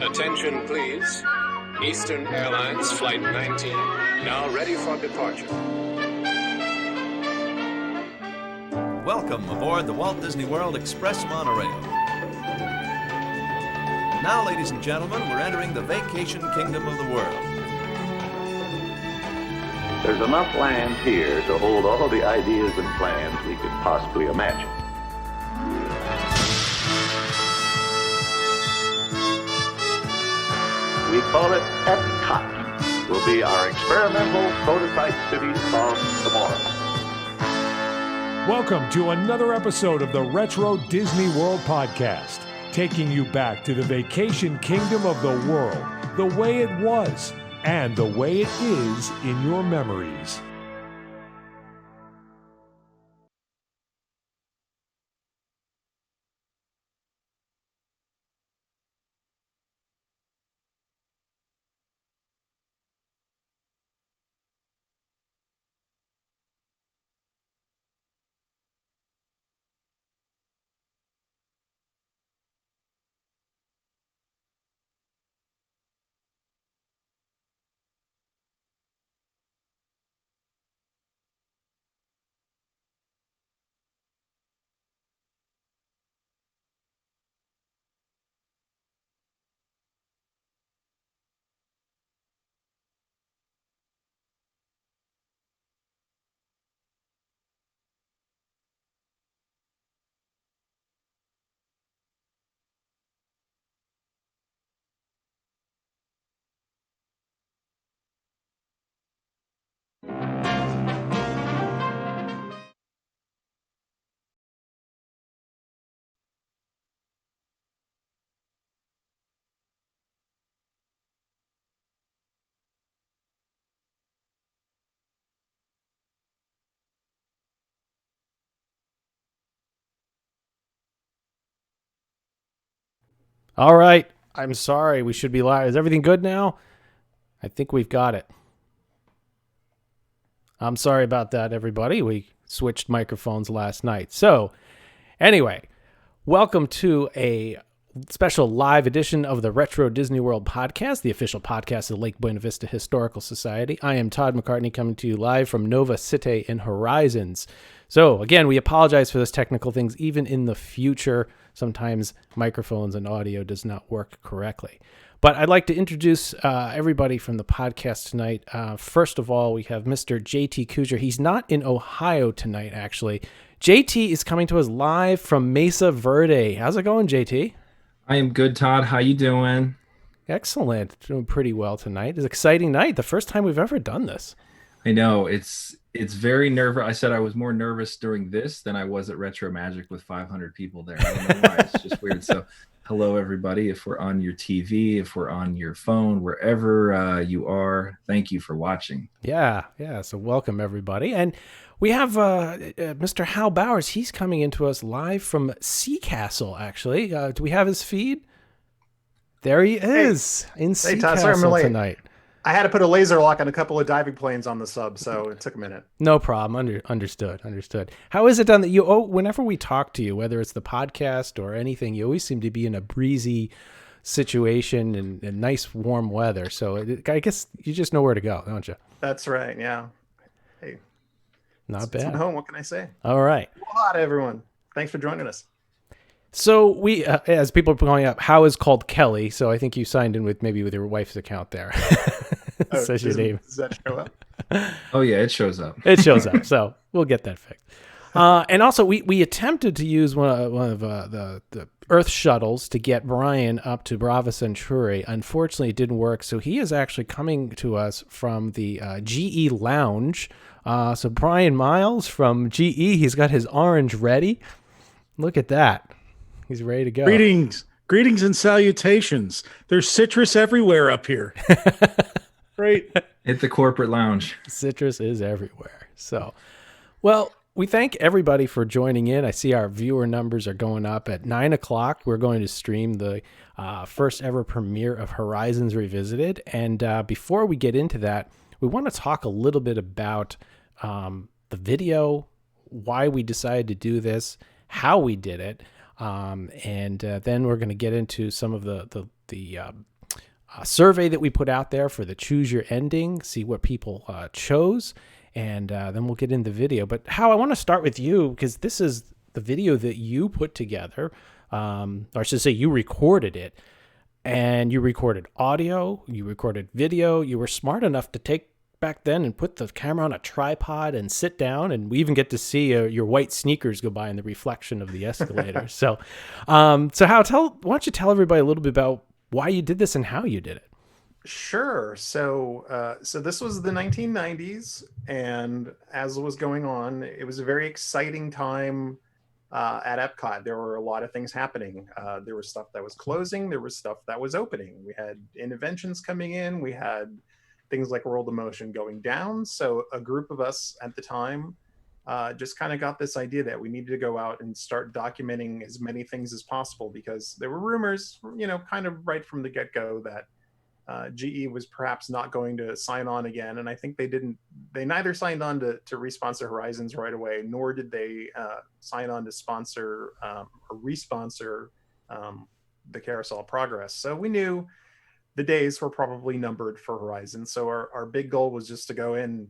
Attention, please. Eastern Airlines Flight 19, now ready for departure. Welcome aboard the Walt Disney World Express monorail. Now, ladies and gentlemen, we're entering the vacation kingdom of the world. There's enough land here to hold all the ideas and plans we could possibly imagine. We call it Epcot. Will be our experimental prototype city of tomorrow. Welcome to another episode of the Retro Disney World Podcast, taking you back to the vacation kingdom of the world, the way it was, and the way it is in your memories. All right. I'm sorry. We should be live. Is everything good now? I think we've got it. I'm sorry about that, everybody. We switched microphones last night. So, anyway, welcome to a special live edition of the Retro Disney World Podcast, the official podcast of the Lake Buena Vista Historical Society. I am Todd McCartney, coming to you live from Nova City in Horizons. So, again, we apologize for those technical things. Even in the future, sometimes microphones and audio does not work correctly. But I'd like to introduce everybody from the podcast tonight. First of all, we have Mr. JT Kuger. He's not in Ohio tonight, actually. JT is coming to us live from Mesa Verde. How's it going, JT? I am good, Todd. How you doing? Excellent. Doing pretty well tonight. It's an exciting night. The first time we've ever done this. I know it's very nervous. I said I was more nervous during this than I was at Retro Magic with 500 people there. I don't know why. It's just weird. So, hello everybody. If we're on your TV, if we're on your phone, wherever you are, thank you for watching. Yeah. So welcome everybody. And we have Mr. Hal Bowers. He's coming into us live from Sea Castle. Actually, do we have his feed? There he is in Sea Castle tonight. I had to put a laser lock on a couple of diving planes on the sub, so it took a minute. No problem. Understood. How is it done that you? Whenever we talk to you, whether it's the podcast or anything, you always seem to be in a breezy situation and nice warm weather. So I guess you just know where to go, don't you? That's right. Yeah. Hey, not bad. It's home. What can I say? All right. Hello, everyone. Thanks for joining us. So we, as people are going up, how is called Kelly? So I think you signed in with your wife's account there. Says your name. Does that show up? Oh yeah, it shows up. It shows up. So we'll get that fixed. And also, we attempted to use one of the Earth shuttles to get Brian up to Brava Centauri. Unfortunately, it didn't work. So he is actually coming to us from the GE Lounge. So Brian Miles from GE, he's got his orange ready. Look at that. He's ready to go. Greetings and salutations. There's citrus everywhere up here. Great. Hit the corporate lounge. Citrus is everywhere. So, well, we thank everybody for joining in. I see our viewer numbers are going up. At 9 o'clock, we're going to stream the first ever premiere of Horizons Revisited. And before we get into that, we want to talk a little bit about the video, why we decided to do this, how we did it. And then we're going to get into some of the survey that we put out there for the Choose Your Ending, see what people chose, and then we'll get into the video. But Hal, I want to start with you because this is the video that you put together, or I should say you recorded it, and you recorded audio, you recorded video. You were smart enough to take back then and put the camera on a tripod and sit down, and we even get to see your white sneakers go by in the reflection of the escalator. So Hal, why don't you tell everybody a little bit about why you did this and how you did it? Sure. So this was the 1990s, and as was going on, it was a very exciting time at Epcot. There were a lot of things happening. There was stuff that was closing. There was stuff that was opening. We had inventions coming in. We had things like World of Motion going down. So a group of us at the time just kind of got this idea that we needed to go out and start documenting as many things as possible, because there were rumors, kind of right from the get-go that GE was perhaps not going to sign on again. And I think they neither signed on to responsor Horizons right away, nor did they sign on to sponsor or responsor the Carousel Progress. So we knew the days were probably numbered for Horizon. So our big goal was just to go in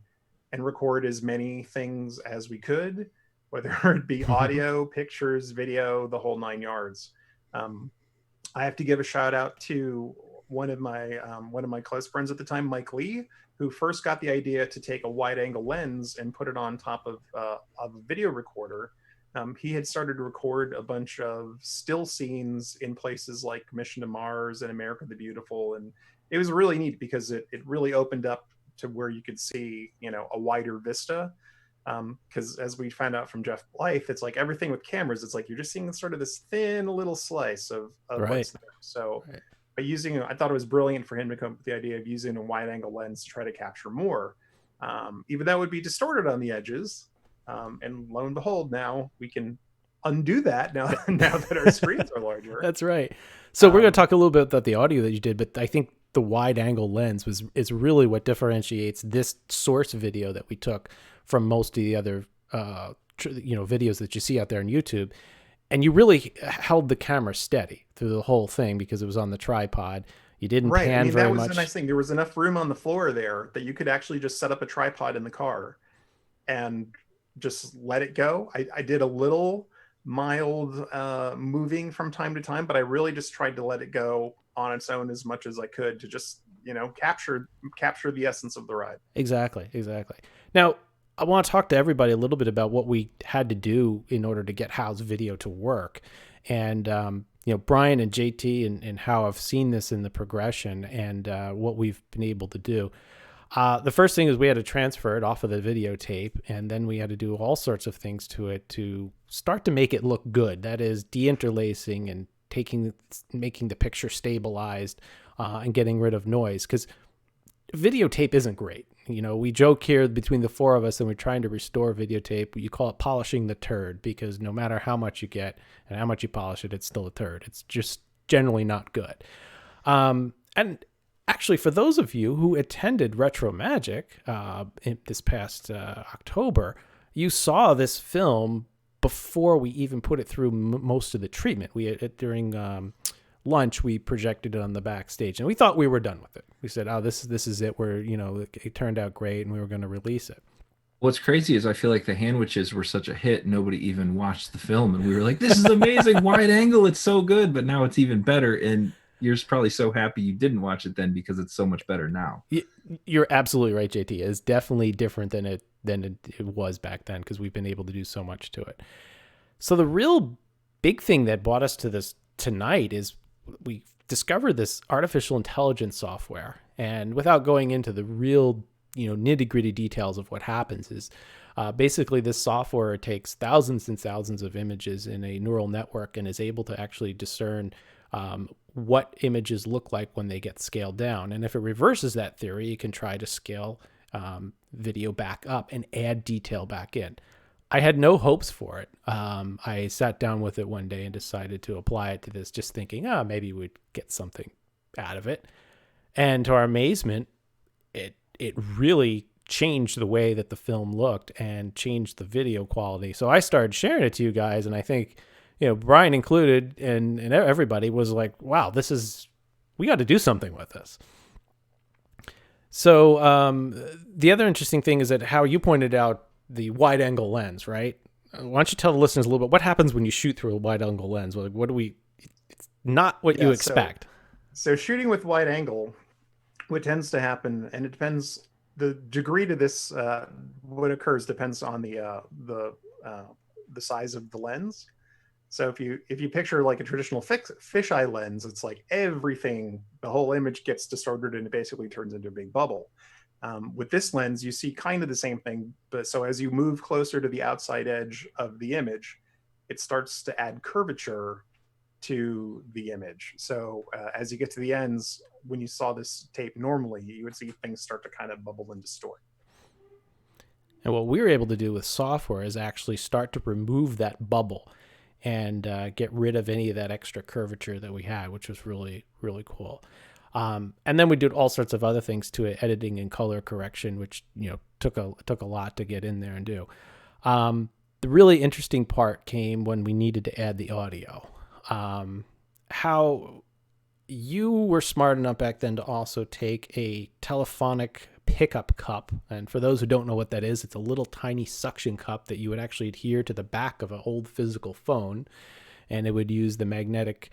and record as many things as we could, whether it be audio, pictures, video, the whole 9 yards. I have to give a shout out to one of my close friends at the time, Mike Lee, who first got the idea to take a wide angle lens and put it on top of a video recorder. He had started to record a bunch of still scenes in places like Mission to Mars and America the Beautiful. And it was really neat because it really opened up to where you could see, a wider vista. Because as we found out from Jeff Blythe, it's like everything with cameras, it's like you're just seeing sort of this thin little slice of Right. what's there. So by I thought it was brilliant for him to come up with the idea of using a wide angle lens to try to capture more. Even though it would be distorted on the edges. And lo and behold, now we can undo that now that our screens are larger. That's right. So we're going to talk a little bit about the audio that you did, but I think the wide angle lens is really what differentiates this source video that we took from most of the other videos that you see out there on YouTube. And you really held the camera steady through the whole thing because it was on the tripod. You didn't pan very much. That was the nice thing. There was enough room on the floor there that you could actually just set up a tripod in the car and just let it go. I did a little mild moving from time to time, but I really just tried to let it go on its own as much as I could to just, capture the essence of the ride. Exactly. Now, I want to talk to everybody a little bit about what we had to do in order to get Hal's video to work. And, Brian and JT and Hal have seen this in the progression and what we've been able to do. The first thing is we had to transfer it off of the videotape, and then we had to do all sorts of things to it to start to make it look good. That is deinterlacing and making the picture stabilized and getting rid of noise, because videotape isn't great. We joke here between the four of us and we're trying to restore videotape. You call it polishing the turd, because no matter how much you get and how much you polish it, it's still a turd. It's just generally not good. And actually, for those of you who attended Retro Magic this past October, you saw this film before we even put it through most of the treatment. During lunch, we projected it on the backstage, and we thought we were done with it. We said, "Oh, this is it. It turned out great, and we were going to release it." What's crazy is I feel like the Handwiches were such a hit, nobody even watched the film, and we were like, "This is amazing, wide angle, it's so good." But now it's even better, and you're probably so happy you didn't watch it then because it's so much better now. You're absolutely right, JT. It's definitely different than it was back then because we've been able to do so much to it. So the real big thing that brought us to this tonight is we discovered this artificial intelligence software. And without going into the real nitty-gritty details of what happens is basically this software takes thousands and thousands of images in a neural network and is able to actually discern what images look like when they get scaled down. And if it reverses that theory, you can try to scale video back up and add detail back in. I had no hopes for it. I sat down with it one day and decided to apply it to this, just thinking, maybe we'd get something out of it. And to our amazement, it really changed the way that the film looked and changed the video quality. So I started sharing it to you guys, and I think Brian included and everybody was like, wow, we got to do something with this. So the other interesting thing is that how you pointed out the wide angle lens, right? Why don't you tell the listeners a little bit what happens when you shoot through a wide angle lens? What do we? It's not what you expect. So shooting with wide angle, what tends to happen, and it depends. The degree to this, what occurs depends on the size of the lens. So if you picture like a traditional fisheye lens, it's like everything, the whole image gets distorted and it basically turns into a big bubble. With this lens, you see kind of the same thing, but so as you move closer to the outside edge of the image, it starts to add curvature to the image. So as you get to the ends, when you saw this tape normally, you would see things start to kind of bubble and distort. And what we were able to do with software is actually start to remove that bubble and get rid of any of that extra curvature that we had, which was really, really cool. And then we did all sorts of other things to it, editing and color correction, which, took a lot to get in there and do. The really interesting part came when we needed to add the audio. How you were smart enough back then to also take a telephonic pickup cup. And for those who don't know what that is, it's a little tiny suction cup that you would actually adhere to the back of an old physical phone. And it would use the magnetic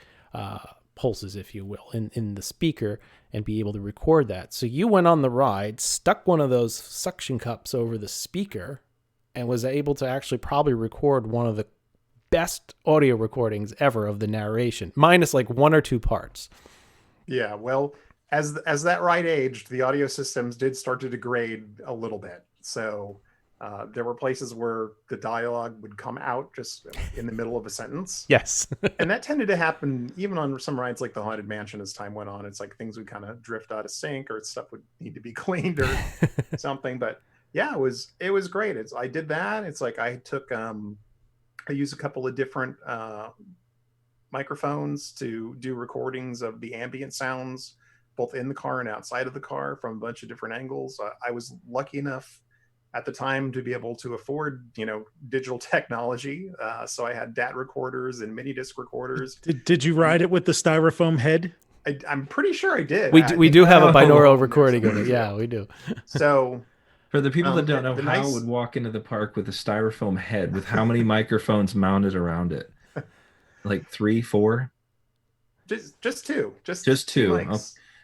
pulses, if you will, in the speaker and be able to record that. So you went on the ride, stuck one of those suction cups over the speaker, and was able to actually probably record one of the best audio recordings ever of the narration, minus like one or two parts. Yeah, well, as that ride aged, the audio systems did start to degrade a little bit. So there were places where the dialogue would come out just in the middle of a sentence. Yes. And that tended to happen even on some rides like the Haunted Mansion as time went on. It's like things would kind of drift out of sync or stuff would need to be cleaned or something. But yeah, it was great. I did that. It's like I used a couple of different microphones to do recordings of the ambient sounds, both in the car and outside of the car from a bunch of different angles. I was lucky enough at the time to be able to afford, digital technology. So I had DAT recorders and mini disc recorders. Did you ride it with the styrofoam head? I'm pretty sure I did. We do have a binaural recording of it. Yeah, we do. So for the people that don't know, Hal would walk into the park with a styrofoam head with how many microphones mounted around it? Like 3, 4? Just two. Just two.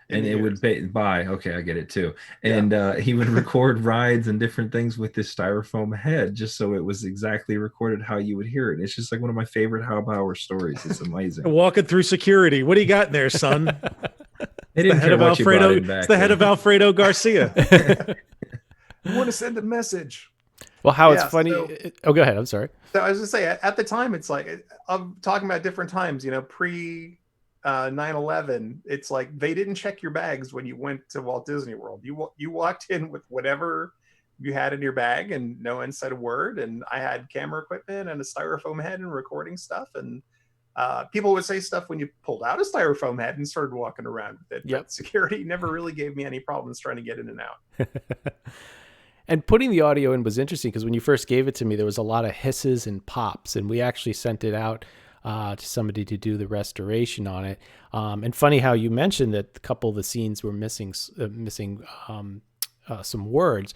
And it would okay, I get it too. And he would record rides and different things with this styrofoam head just so it was exactly recorded how you would hear it. It's just like one of my favorite Hal Bauer stories. It's amazing. Walking through security. What do you got in there, son? They didn't care what you brought in back. It's the head of Alfredo Garcia. I want to send a message. Well, how it's funny. Go ahead. I'm sorry. So I was just say at the time, it's like I'm talking about different times, pre 9/11. It's like they didn't check your bags when you went to Walt Disney World. You walked in with whatever you had in your bag and no one said a word. And I had camera equipment and a styrofoam head and recording stuff. And people would say stuff when you pulled out a styrofoam head and started walking around with it. Yep. But security never really gave me any problems trying to get in and out. And putting the audio in was interesting because when you first gave it to me, there was a lot of hisses and pops, and we actually sent it out to somebody to do the restoration on it. And funny how you mentioned that a couple of the scenes were missing some words,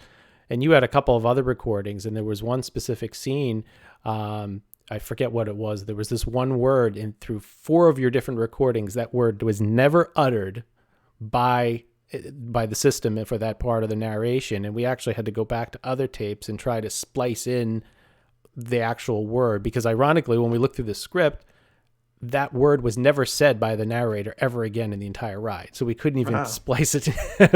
and you had a couple of other recordings, and there was one specific scene. I forget what it was. There was this one word, and through 4 of your different recordings, that word was never uttered by the system for that part of the narration. And we actually had to go back to other tapes and try to splice in the actual word, because ironically, when we looked through the script, that word was never said by the narrator ever again in the entire ride. So we couldn't even splice it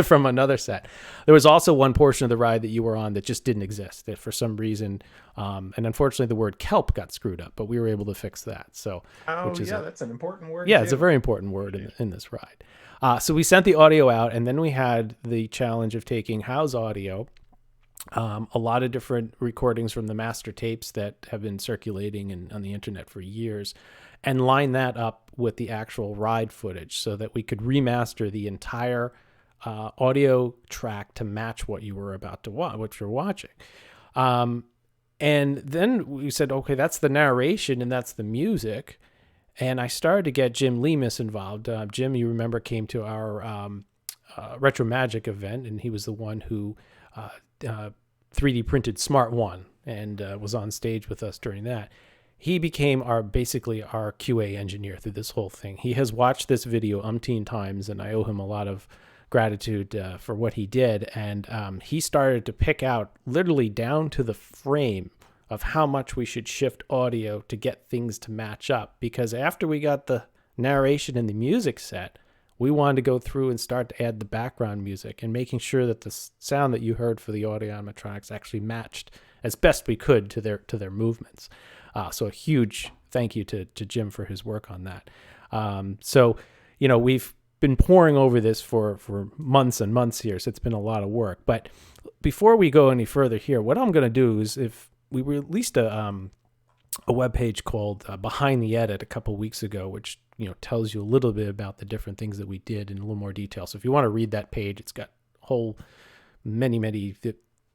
from another set. There was also one portion of the ride that you were on that just didn't exist, that for some reason, and unfortunately the word kelp got screwed up, but we were able to fix that. So, that's an important word. Yeah, too. It's a very important word in this ride. So we sent the audio out, and then we had the challenge of taking Hal's audio, a lot of different recordings from the master tapes that have been circulating on the internet for years, and line that up with the actual ride footage so that we could remaster the entire audio track to match what you were about to watch, what you're watching. And then we said, okay, that's the narration and that's the music. And I started to get Jim Lemus involved. Jim, you remember, came to our Retro Magic event, and he was the one who 3D printed Smart One and was on stage with us during that. He became basically our QA engineer through this whole thing. He has watched this video umpteen times, and I owe him a lot of gratitude for what he did. And he started to pick out, literally down to the frame, of how much we should shift audio to get things to match up. Because after we got the narration and the music set, we wanted to go through and start to add the background music and making sure that the sound that you heard for the audio animatronics actually matched as best we could to their movements. So a huge thank you to Jim for his work on that. So, we've been poring over this for months and months here, so it's been a lot of work. But before we go any further here, what I'm going to do is, if we released a webpage called Behind the Edit a couple weeks ago, which tells you a little bit about the different things that we did in a little more detail. So if you want to read that page, it's got whole many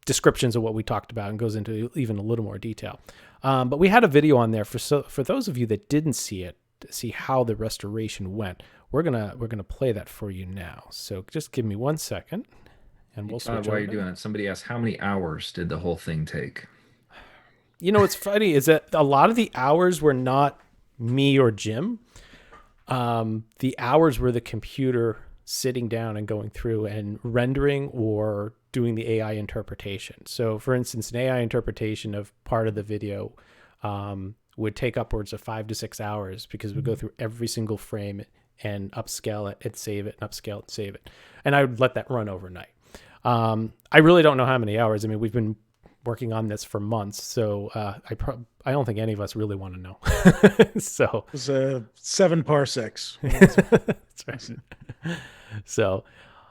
descriptions of what we talked about and goes into even a little more detail. But we had a video on there for those of you that didn't see it, to see how the restoration went. We're gonna play that for you now. So just give me 1 second, and we'll switch. While you're doing it, somebody asked, how many hours did the whole thing take? What's funny is that a lot of the hours were not me or Jim. The hours were the computer sitting down and going through and rendering or doing the AI interpretation. So for instance, an AI interpretation of part of the video would take upwards of 5 to 6 hours, because we go through every single frame and upscale it and save it, and upscale it and save it. And I would let that run overnight. I really don't know how many hours. I mean, we've been working on this for months, so I don't think any of us really want to know. So it was 7 parsecs. That's right. So,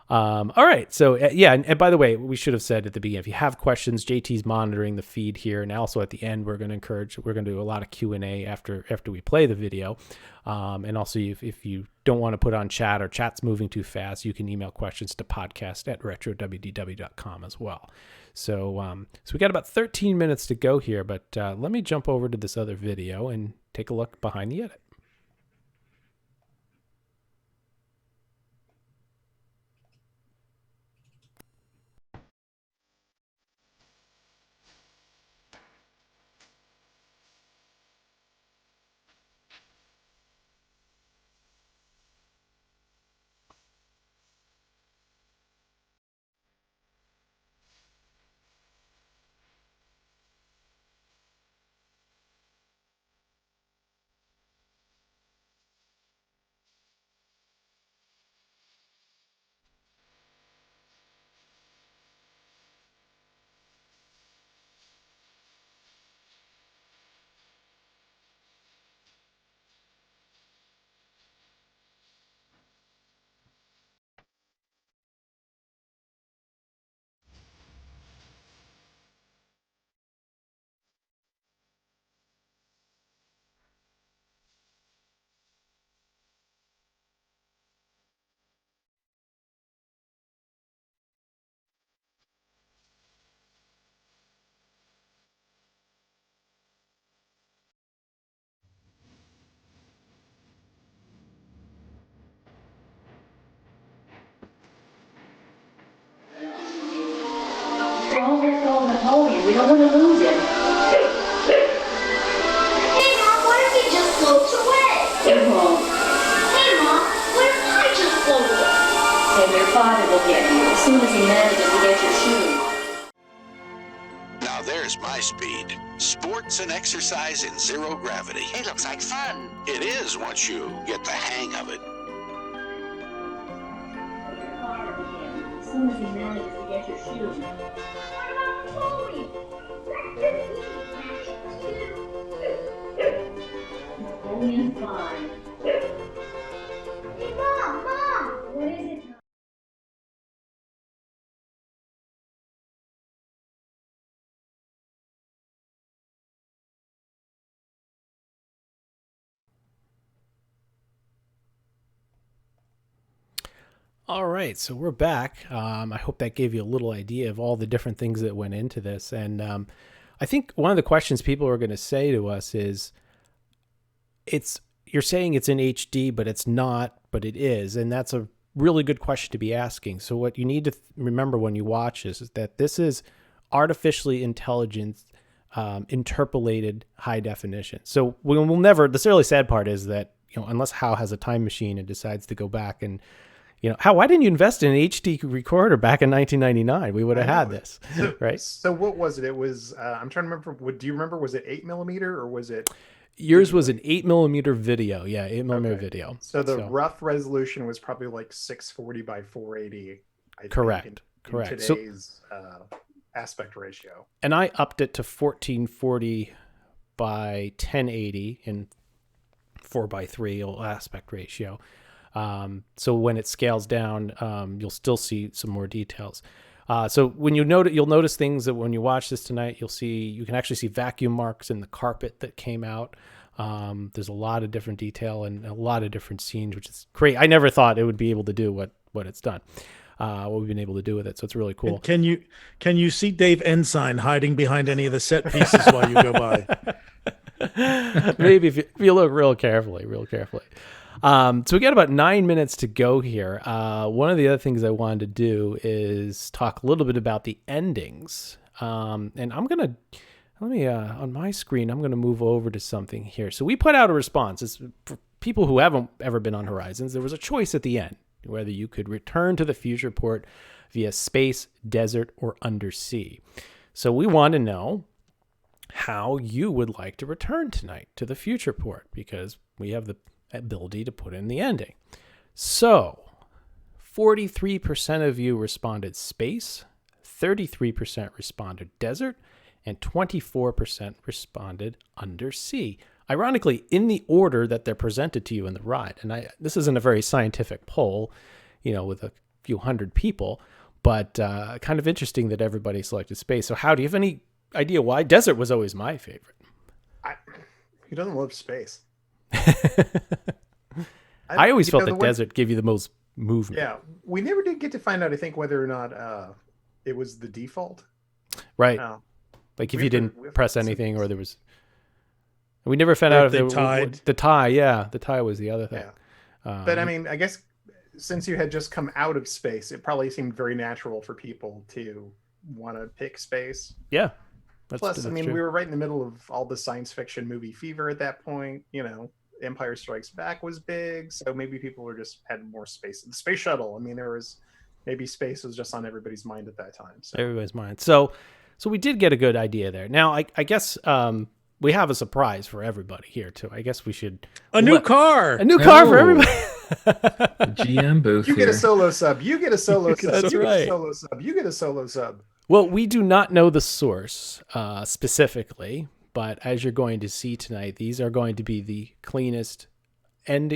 all right. So yeah, and by the way, we should have said at the beginning, if you have questions, JT's monitoring the feed here, and also at the end, we're going to do a lot of Q&A after we play the video. And also, if you don't want to put on chat, or chat's moving too fast, you can email questions to podcast@retrowdw.com as well. So we got about 13 minutes to go here, but let me jump over to this other video and take a look behind the edit. We don't want to lose him. Hey, Mom, what if he just floats away? It won't. Hey, Mom, what if I just float away? Then your father will get you as soon as he manages to get your shoe. Now there's my speed. Sports and exercise in zero gravity. It looks like fun. It is once you get the hang of it. As soon as he manages to get your shoe. Only fine. Hey, Mom! What is it? All right, so we're back. I hope that gave you a little idea of all the different things that went into this. And I think one of the questions people are going to say to us is, it's, you're saying it's in HD, but it's not, but it is. And that's a really good question to be asking. So what you need to remember when you watch this is that this is artificially intelligent, interpolated high definition. So we'll never, the really sad part is that, unless Hal has a time machine and decides to go back and, Hal, why didn't you invest in an HD recorder back in 1999? We would have had this, right? So what was it? It was, I'm trying to remember, do you remember, was it 8mm or was it? Yours was an 8mm video. Yeah, 8mm video. So the rough resolution was probably like 640 by 480. Correct. In today's aspect ratio. And I upped it to 1440 by 1080 in 4:3 aspect ratio. So when it scales down, you'll still see some more details. So when you'll notice things that when you watch this tonight, you can actually see vacuum marks in the carpet that came out. There's a lot of different detail and a lot of different scenes, which is great. I never thought it would be able to do what it's done, what we've been able to do with it. So it's really cool. Can you see Dave Ensign hiding behind any of the set pieces while you go by? Maybe if you look real carefully. So we got about 9 minutes to go here. One of the other things I wanted to do is talk a little bit about the endings. And on my screen, I'm going to move over to something here. So we put out a response. It's for people who haven't ever been on Horizons. There was a choice at the end, whether you could return to the future port via space, desert, or undersea. So we want to know how you would like to return tonight to the future port, because we have the ability to put in the ending. So 43% of you responded space, 33% responded desert, and 24% responded undersea. Ironically, in the order that they're presented to you in the ride. And this isn't a very scientific poll, with a few hundred people, but kind of interesting that everybody selected space. So how do you have any idea why? Desert was always my favorite. Who doesn't love space? I always felt that desert gave you the most movement. Yeah, we never did get to find out, I think, whether or not it was the default. Right. Like if you didn't press anything, or there was... We never found out if they tied. The tie, yeah. The tie was the other thing. Yeah. But I mean, I guess since you had just come out of space, it probably seemed very natural for people to want to pick space. Yeah. Plus, I mean, we were right in the middle of all the science fiction movie fever at that point. Empire Strikes Back was big, so maybe people had more space. The space shuttle, I mean, maybe space was just on everybody's mind at that time. So. Everybody's mind. So we did get a good idea there. Now, I guess we have a surprise for everybody here too. I guess we should a new car for everybody. GM booth. You get a solo sub. You get a solo sub. That's you right. Get a solo sub. You get a solo sub. Well, we do not know the source specifically, but as you're going to see tonight, these are going to be the cleanest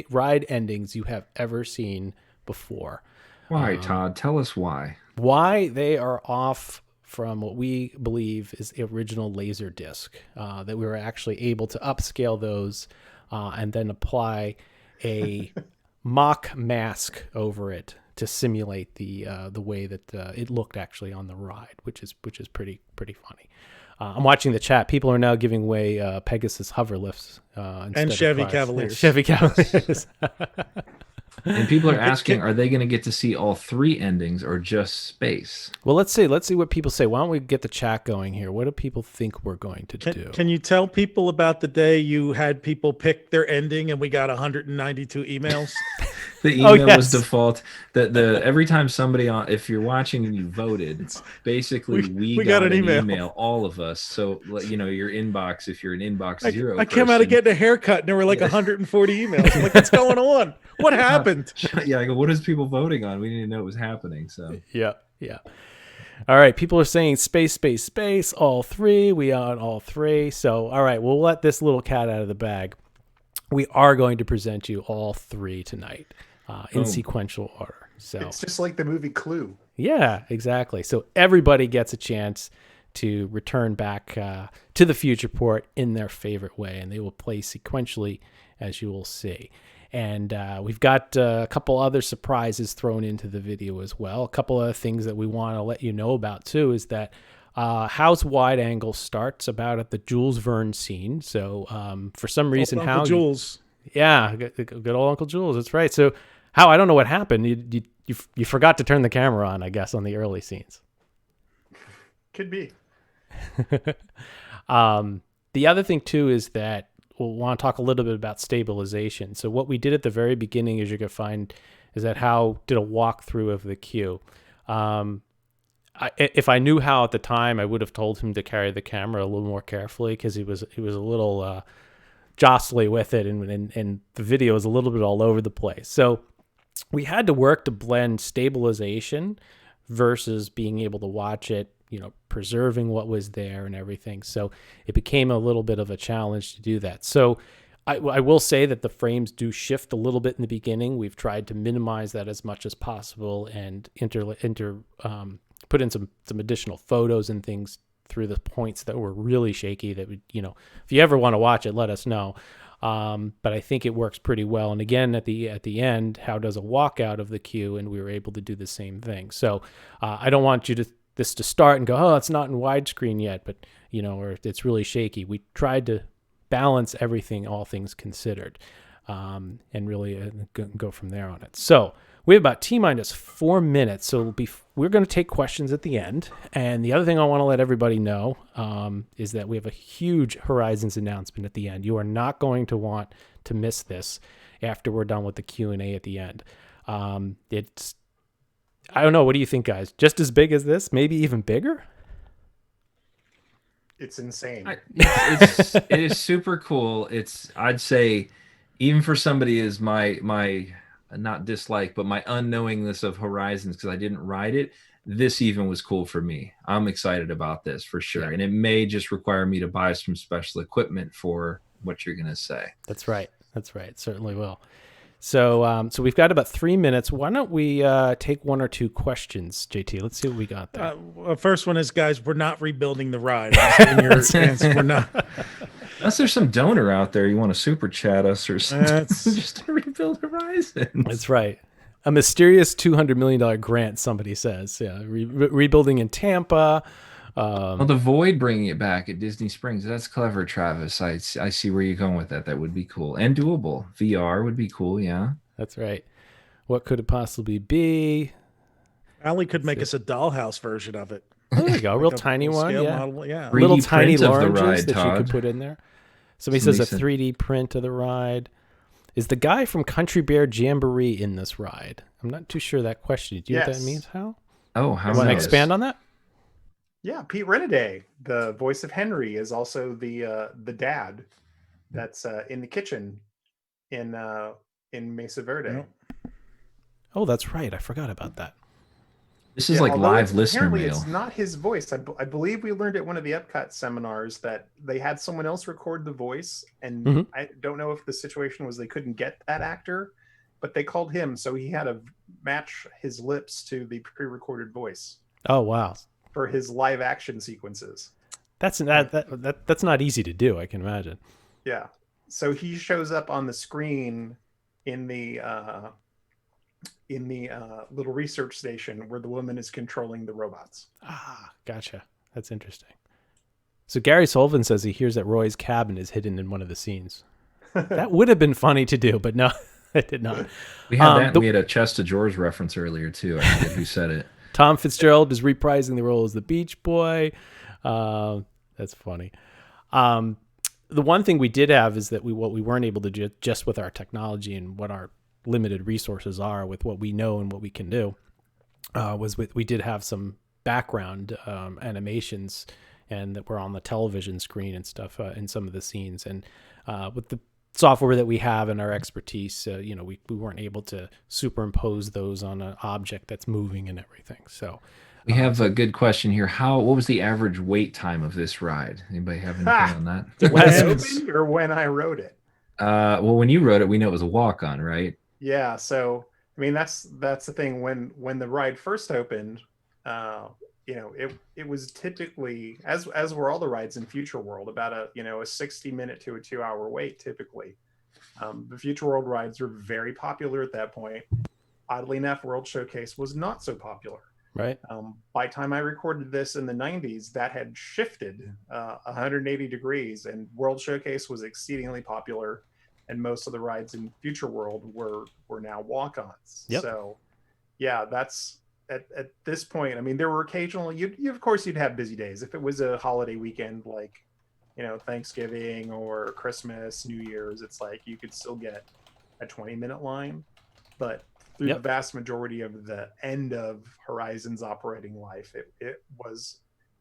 ride endings you have ever seen before. Why, Todd? Tell us why. Why they are off from what we believe is the original Laserdisc, that we were actually able to upscale those and then apply a mock mask over it to simulate the way that it looked actually on the ride, which is pretty funny. I'm watching the chat. People are now giving away Pegasus hover lifts and Chevy Cavaliers. Chevy Cavaliers. And people are asking, are they going to get to see all three endings or just space? Well, let's see what people say. Why don't we get the chat going here? What do people think we're going to do? Can you tell people about the day you had people pick their ending and we got 192 emails? The email was default. The every time somebody if you're watching and you voted, basically we got an email, all of us. So your inbox, if you're an inbox zero. I came out of getting a haircut and there were like 140 emails. I'm like, what's going on? What happened? Yeah, I go, what is people voting on? We didn't know it was happening. So yeah. All right, people are saying space, all three. We on all three. So all right, we'll let this little cat out of the bag. We are going to present you all three tonight in sequential order. So it's just like the movie Clue. Yeah, exactly. So everybody gets a chance to return back to the future port in their favorite way, and they will play sequentially, as you will see. And we've got a couple other surprises thrown into the video as well. A couple other things that we want to let you know about too is that Hal's wide angle starts about at the Jules Verne scene. So for some reason, Jules. Yeah, good old Uncle Jules. That's right. So, how I don't know what happened. You forgot to turn the camera on, I guess, on the early scenes. Could be. The other thing too is that we'll want to talk a little bit about stabilization. So what we did at the very beginning, as you can find, is that Hal did a walkthrough of the queue. If I knew Hal at the time, I would have told him to carry the camera a little more carefully, because he was a little jostly with it, and the video is a little bit all over the place. So we had to work to blend stabilization versus being able to watch it, preserving what was there and everything. So it became a little bit of a challenge to do that. So I will say that the frames do shift a little bit in the beginning. We've tried to minimize that as much as possible and put in some additional photos and things through the points that were really shaky that would, if you ever want to watch it, let us know. But I think it works pretty well. And again, at the end, Hal does a walkout of the queue, and we were able to do the same thing. So I don't want you this to start and go, oh, it's not in widescreen yet, but or it's really shaky. We tried to balance everything, all things considered, and really go from there on it. So we have about T-minus 4 minutes. So we're going to take questions at the end. And the other thing I want to let everybody know is that we have a huge Horizons announcement at the end. You are not going to want to miss this after we're done with the Q&A at the end. It's, I don't know. What do you think, guys? Just as big as this? Maybe even bigger? It's insane. It is super cool. I'd say, even for somebody as my not dislike, but my unknowingness of Horizons, because I didn't ride it, this even was cool for me. I'm excited about this for sure. Yeah. And it may just require me to buy some special equipment for what you're going to say. That's right. It certainly will. So we've got about 3 minutes. Why don't we take one or two questions, JT? Let's see what we got there. First one is, guys, we're not rebuilding the ride. In your stance, we're not. Unless there's some donor out there you want to super chat us or something, just to rebuild Horizons. That's right. A mysterious $200 million grant, somebody says. Yeah, rebuilding in Tampa. Well, the Void bringing it back at Disney Springs. That's clever, Travis. I see where you're going with that. That would be cool. And doable. VR would be cool, yeah. That's right. What could it possibly be? Allie could make us a dollhouse version of it. There you go. Real tiny one. Yeah. Model, yeah. Little tiny larges that Todd. you could put in there. Somebody says a 3D print of the ride. Is the guy from Country Bear Jamboree in this ride? I'm not too sure that question. Do you know what that means, Hal? Oh, how you want to expand on that? Yeah, Pete Renaday, the voice of Henry, is also the dad that's in the kitchen in Mesa Verde. Oh, that's right. I forgot about that. This is like live listener mail. It's not his voice. I believe we learned at one of the Epcot seminars that they had someone else record the voice, and I don't know if the situation was they couldn't get that actor, but they called him, so he had to match his lips to the pre-recorded voice. Oh, wow. For his live action sequences. That's not easy to do, I can imagine. Yeah. So he shows up on the screen in the little research station where the woman is controlling the robots. Ah, gotcha. That's interesting. So Gary Sullivan says he hears that Roy's cabin is hidden in one of the scenes. That would have been funny to do, but no, it did not. We had that. We had a Chest of Drawers reference earlier too. I forget who said it. Tom Fitzgerald is reprising the role as the Beach Boy. That's funny. The one thing we did have is that what we weren't able to do just with our technology and what our limited resources are with what we know and what we can do we did have some background animations and that were on the television screen and stuff in some of the scenes. And with the software that we have and our expertise, we weren't able to superimpose those on an object that's moving and everything. So we have a good question here. What was the average wait time of this ride? Anybody have anything on that? When it opened or when I wrote it? Well, when you wrote it, we know it was a walk-on, right? Yeah. So I mean, that's the thing. When the ride first opened, it was typically, as were all the rides in Future World, about a 60-minute to a 2-hour wait typically. The Future World rides were very popular at that point. Oddly enough, World Showcase was not so popular. Right. By the time I recorded this in the 90s, that had shifted 180 degrees, and World Showcase was exceedingly popular. and most of the rides in Future World were now walk-ons. Yep. So yeah, that's at this point. I mean, there were occasional, of course you'd have busy days. If it was a holiday weekend like, you know, Thanksgiving or Christmas, New Year's, it's like you could still get a 20-minute line, but through the vast majority of the end of Horizon's operating life, it was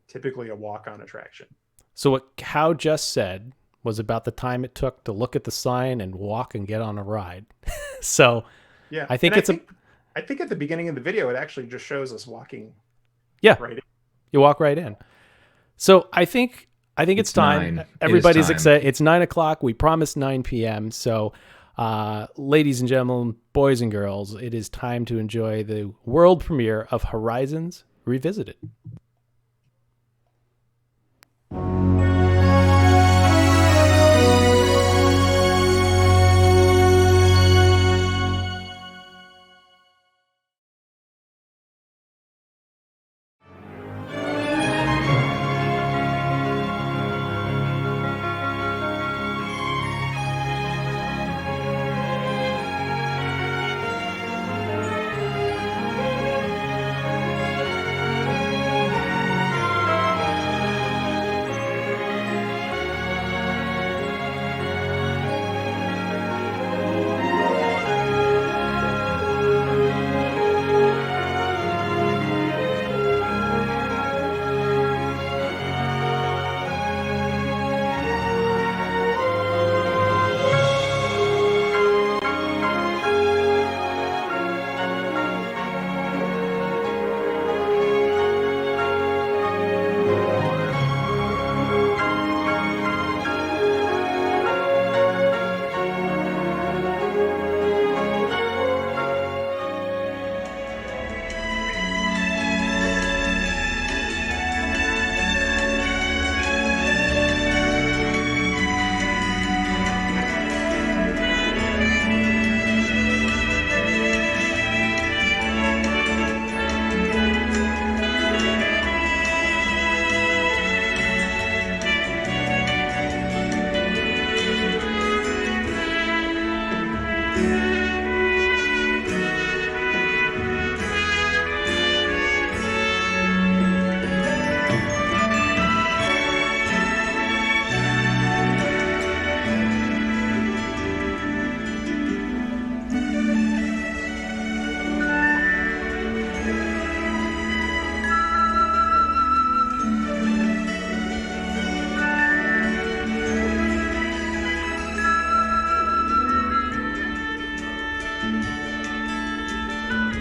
typically a walk-on attraction. So what Hao just said was about the time it took to look at the sign and walk and get on a ride. So yeah, I think I think at the beginning of the video, it actually just shows us walking. Yeah, right in. You walk right in. So I think it's time. 9. Everybody's time. excited. It's 9:00. We promised 9 p.m. So, ladies and gentlemen, boys and girls, it is time to enjoy the world premiere of Horizons Revisited.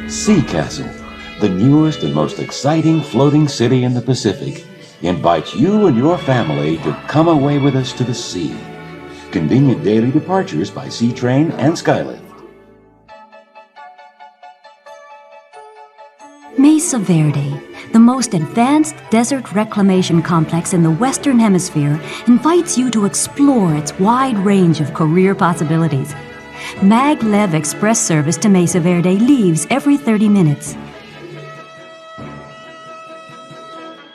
Sea Castle, the newest and most exciting floating city in the Pacific, invites you and your family to come away with us to the sea. Convenient daily departures by Sea Train and Skylift. Mesa Verde, the most advanced desert reclamation complex in the Western Hemisphere, invites you to explore its wide range of career possibilities. Maglev Express service to Mesa Verde leaves every 30 minutes.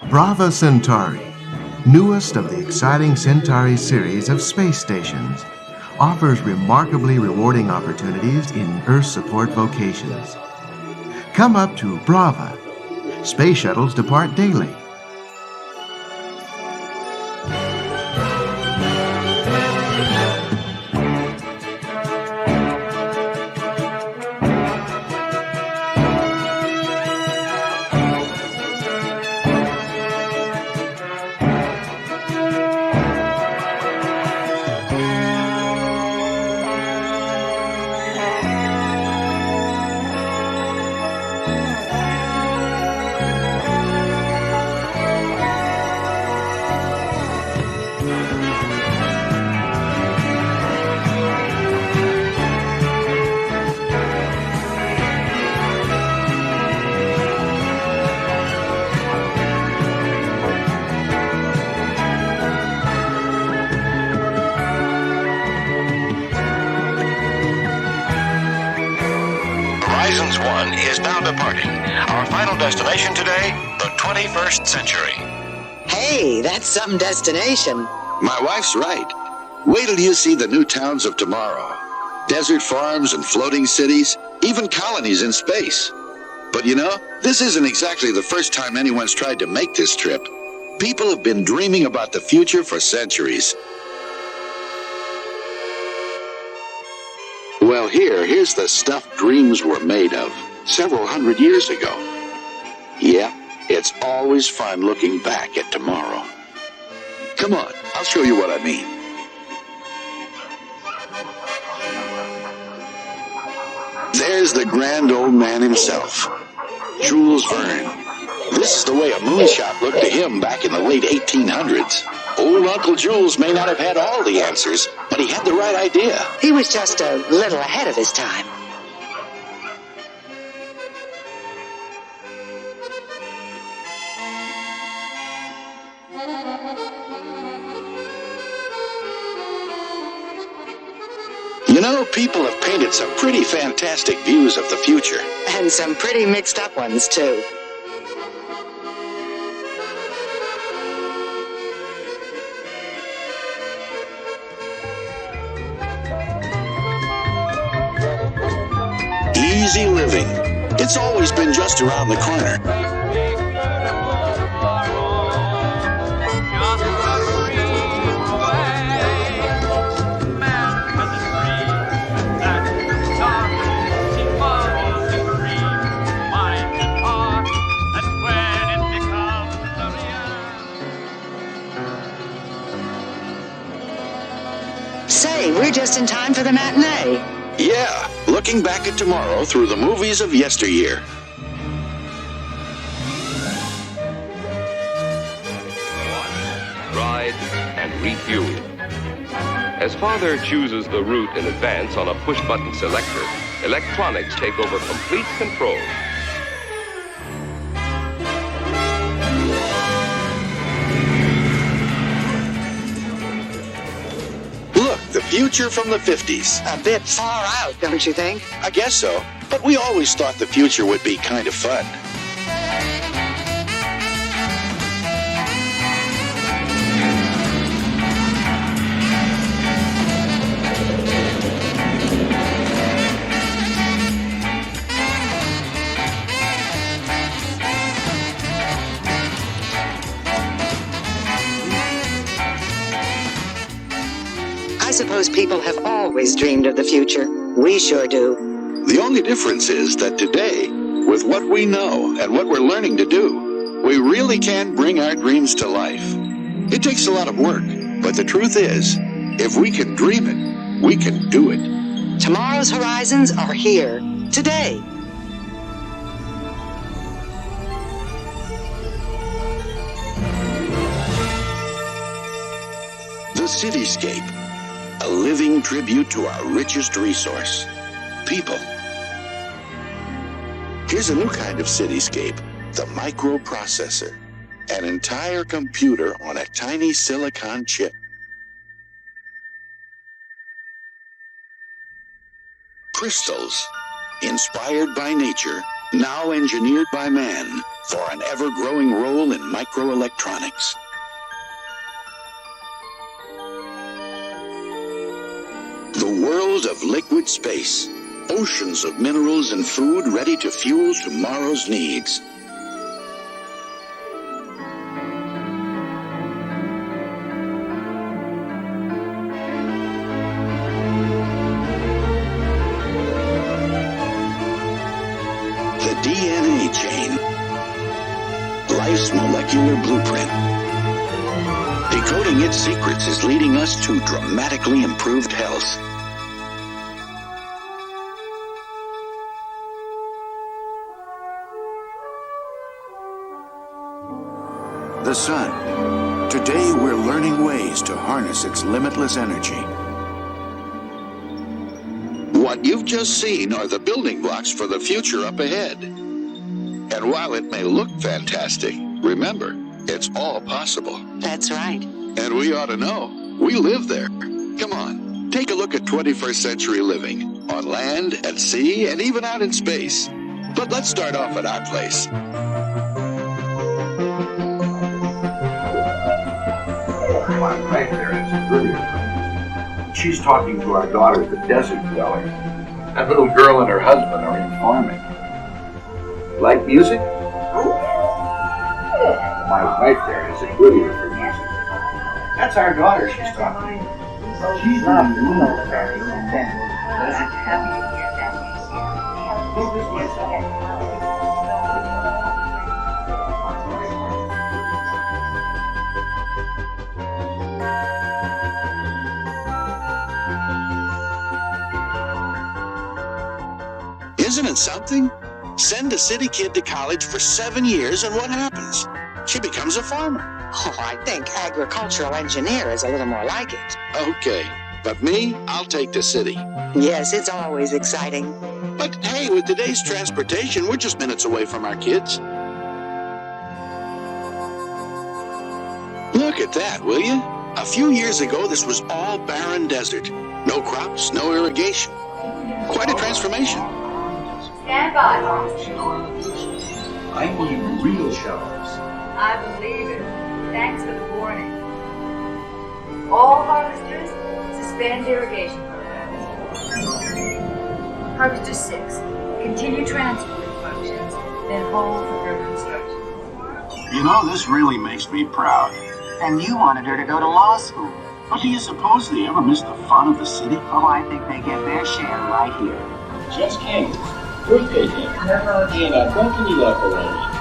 Brava Centauri, newest of the exciting Centauri series of space stations, offers remarkably rewarding opportunities in Earth support vocations. Come up to Brava. Space shuttles depart daily. Horizons 1 is now departing. Our final destination today, the 21st century. Hey, that's some destination. My wife's right. Wait till you see the new towns of tomorrow. Desert farms and floating cities, even colonies in space. But you know, this isn't exactly the first time anyone's tried to make this trip. People have been dreaming about the future for centuries. Well, here's the stuff dreams were made of several hundred years ago. Yeah, it's always fun looking back at tomorrow. Come on, I'll show you what I mean. There's the grand old man himself, Jules Verne. This is the way a moonshot looked to him back in the late 1800s. Old Uncle Jules may not have had all the answers, but he had the right idea. He was just a little ahead of his time. You know, people have painted some pretty fantastic views of the future. And some pretty mixed up ones, too. Easy living. It's always been just around the corner. Say, we're just in time for the matinee. Yeah, looking back at tomorrow through the movies of yesteryear. Ride and refuel. As Father chooses the route in advance on a push-button selector, electronics take over complete control. Look, the future from the 50s. A bit far out, don't you think? I guess so, but we always thought the future would be kind of fun. I suppose people have always dreamed of the future. We sure do. The only difference is that today, with what we know and what we're learning to do, we really can bring our dreams to life. It takes a lot of work, but the truth is, if we can dream it, we can do it. Tomorrow's horizons are here, today. The cityscape, a living tribute to our richest resource, people. Here's a new kind of cityscape, the microprocessor, an entire computer on a tiny silicon chip. Crystals, inspired by nature, now engineered by man for an ever-growing role in microelectronics. The world of liquid space, oceans of minerals and food ready to fuel tomorrow's needs. The DNA chain, life's molecular blueprint. Decoding its secrets is leading us to dramatically improved health. The sun. Today we're learning ways to harness its limitless energy. What you've just seen are the building blocks for the future up ahead. And while it may look fantastic, remember, it's all possible. That's right. And we ought to know. We live there. Come on, take a look at 21st century living, on land, at sea, and even out in space. But let's start off at our place. Right there is brilliant. She's talking to our daughter, the desert dweller. That little girl and her husband are in farming. Like music? My wife there is a good ear for music. That's our daughter she's talking to. She's not the military then. Isn't it something? Send a city kid to college for 7 years and what happens? She becomes a farmer. Oh, I think agricultural engineer is a little more like it. Okay, but me, I'll take the city. Yes, it's always exciting. But hey, with today's transportation, we're just minutes away from our kids. Look at that, will you? A few years ago, this was all barren desert. No crops, no irrigation. Quite a transformation. Stand by. I need real showers. I believe it. Thanks for the warning. All harvesters, suspend irrigation programs. Harvester 6, continue transport functions, then hold for further instructions. You know, this really makes me proud. And you wanted her to go to law school. But do you suppose they ever miss the fun of the city? Oh, I think they get their share right here. Just came. Birthday dinner. And I broken you up already.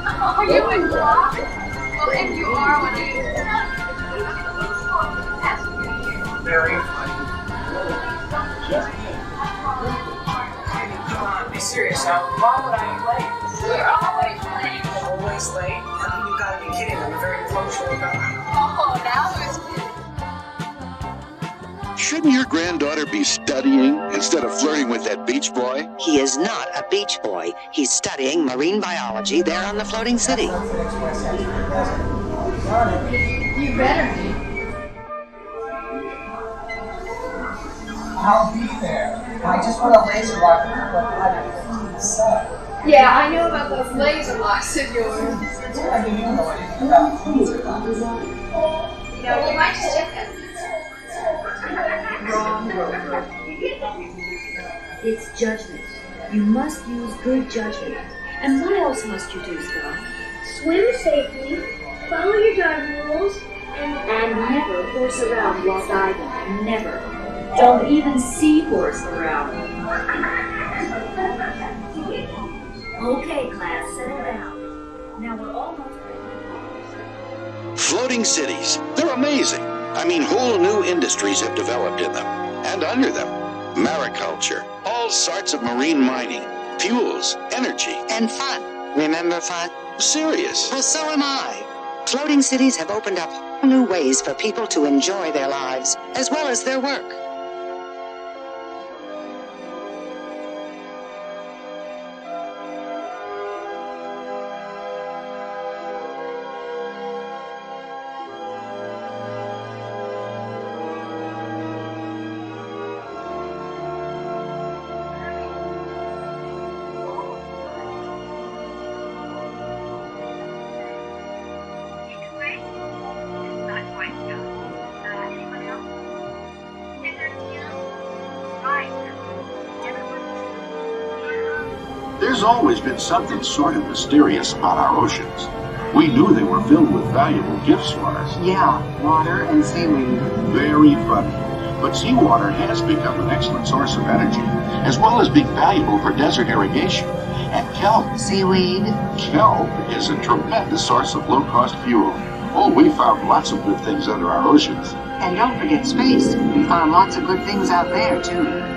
Are you in love? Well, if you are, what do you Very funny. Come on, be serious now. Why would I be late? You're always late. Always late? I mean, you gotta be kidding. I'm a very punctual guy. Oh, now who's kidding? Shouldn't your granddaughter be studying instead of flirting with that beach boy? He is not a beach boy. He's studying marine biology there on the floating city. You better be. I'll be there. I just want a laser lock. Yeah, I know about those laser locks of yours. I mean, you don't know anything about laser locks. You know, you might just check that. It's judgment. You must use good judgment. And what else must you do, Scott? Swim safely, follow your diving rules, and never horse around while diving. Never. Don't even see horse around. Okay, class, settle down. Now we're almost ready. Floating cities. They're amazing. I mean, whole new industries have developed in them. And under them, mariculture, all sorts of marine mining, fuels, energy. And fun. Remember fun? Serious. Well, so am I. Floating cities have opened up new ways for people to enjoy their lives, as well as their work. There's always been something sort of mysterious about our oceans. We knew they were filled with valuable gifts for us. Yeah, water and seaweed. Very funny. But seawater has become an excellent source of energy, as well as being valuable for desert irrigation. And kelp. Seaweed. Kelp is a tremendous source of low-cost fuel. Oh, we found lots of good things under our oceans. And don't forget space. We found lots of good things out there, too.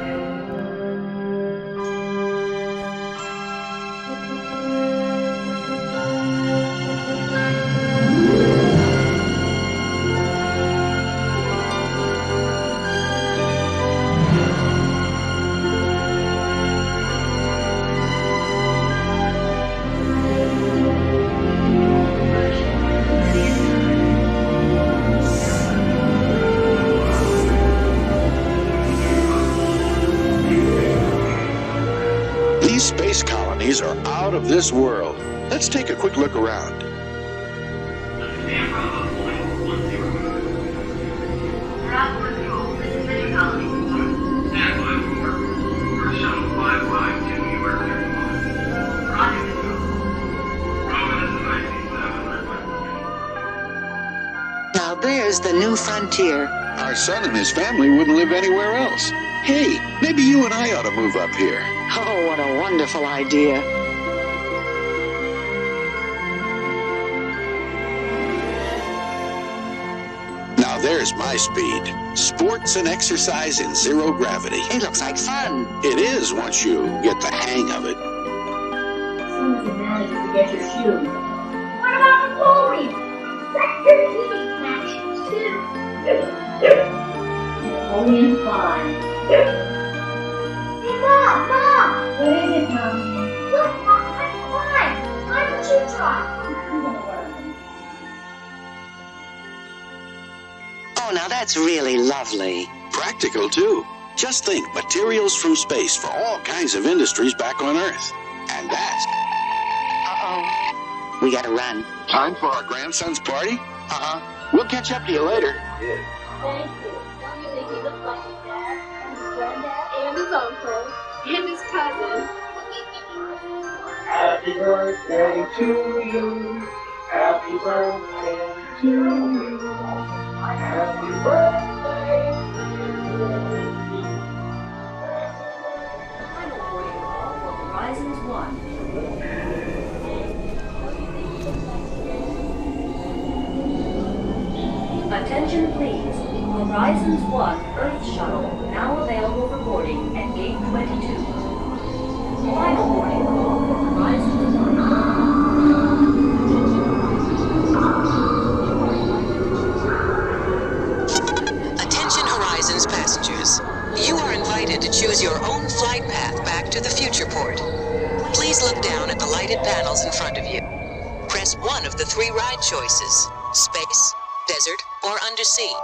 Space colonies are out of this world. Let's take a quick look around. is the new frontier. Our son and his family wouldn't live anywhere else. Hey, maybe you and I ought to move up here. Oh, what a wonderful idea. Now there's my speed. Sports and exercise in zero gravity. It looks like fun. It is once you get the hang of it. Someone's managed to get your shoes. What about bowling? That's pretty easy. Matches too. Only in fun. Hey, Mom! What is it, Mommy? Look, Mom, I'm flying. Why don't you try? Oh, now that's really lovely. Practical, too. Just think, materials from space for all kinds of industries back on Earth. And that's... Uh-oh. We gotta run. Time for our grandson's party? Uh-huh. We'll catch up to you later. Thank you. Don't you think he looks like his dad, and his granddad, and his uncle, and his cousin? Happy birthday to you. Happy birthday to you. Happy birthday. Horizons 1. Attention please. Horizons 1 Earth Shuttle now available for boarding at Gate 22. Final warning call for Horizons 1. Attention Horizons passengers. You are invited to choose your own flight path back to the future port. Please look down at the lighted panels in front of you. Press one of the 3 ride choices: space, desert, or undersea.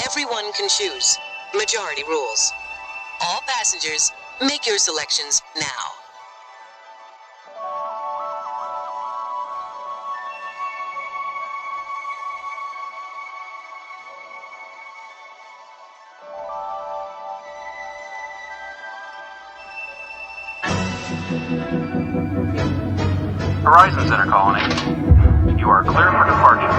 Everyone can choose. Majority rules. All passengers, make your selections now. Horizon Center Colony. You are clear for departure.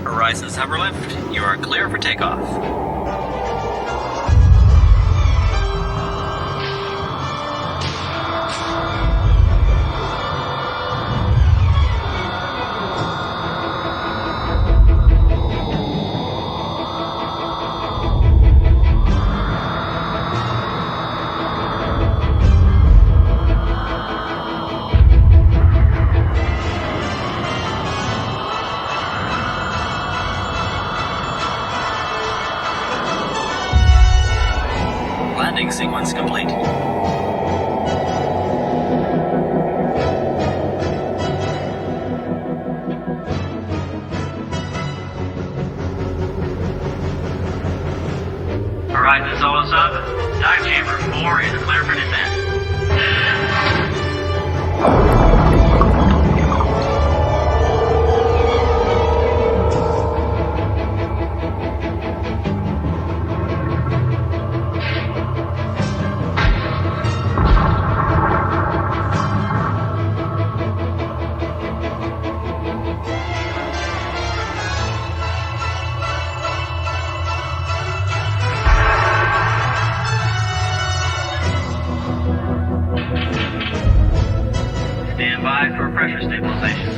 Horizons Hoverlift, you are clear for takeoff. Landing sequence complete. Horizon Solo Sub, dive chamber 4 is clear for descent. Stand by for pressure stabilization.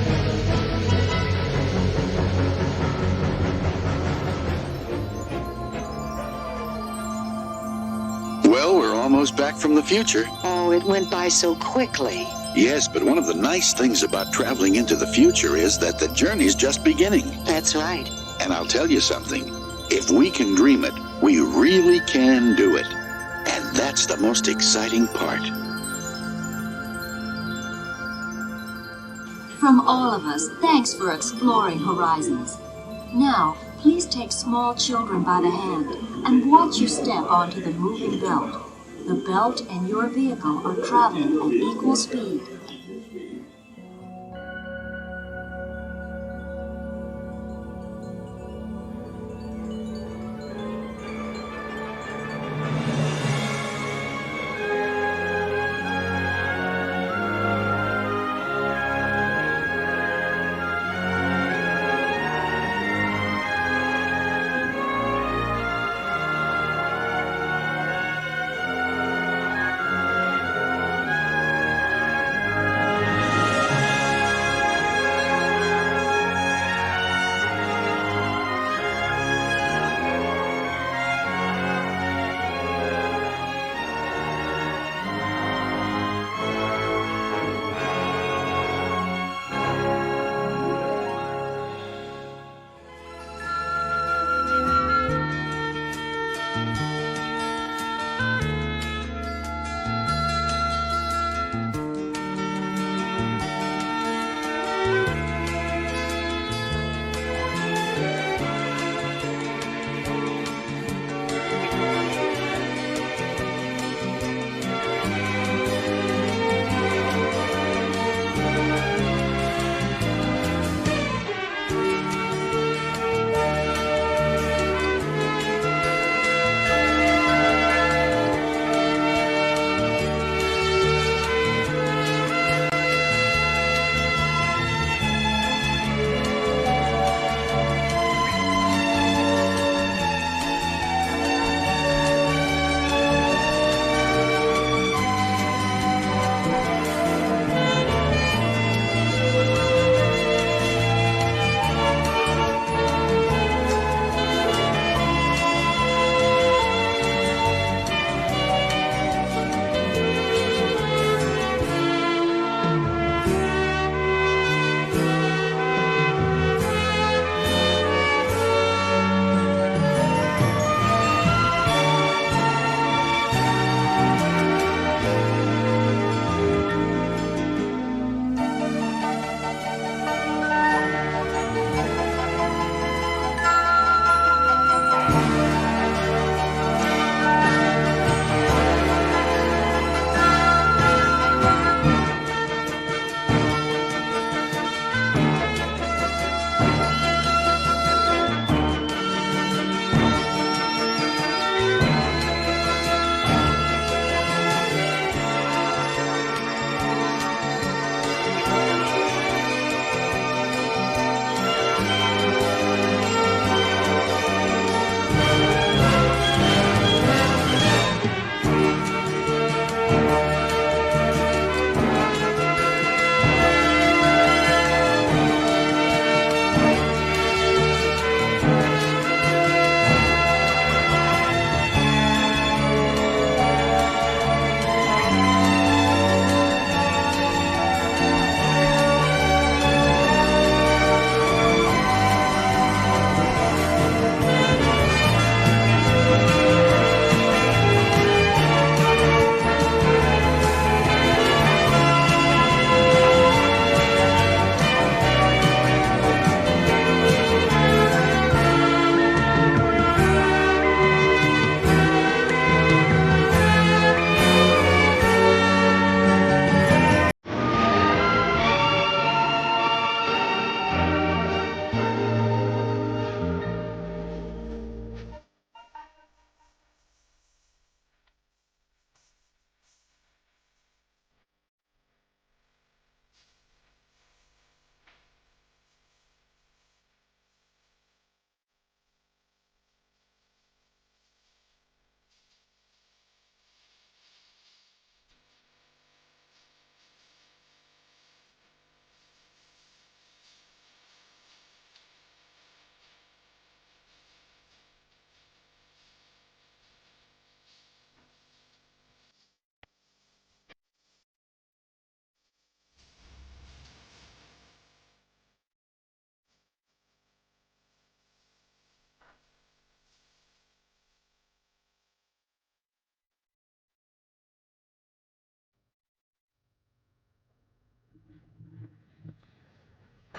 Well, we're almost back from the future. Oh, it went by so quickly. Yes, but one of the nice things about traveling into the future is that the journey's just beginning. That's right. And I'll tell you something, if we can dream it, we really can do it. And that's the most exciting part. From all of us, thanks for exploring horizons. Now, please take small children by the hand and watch your step onto the moving belt. The belt and your vehicle are traveling at equal speed.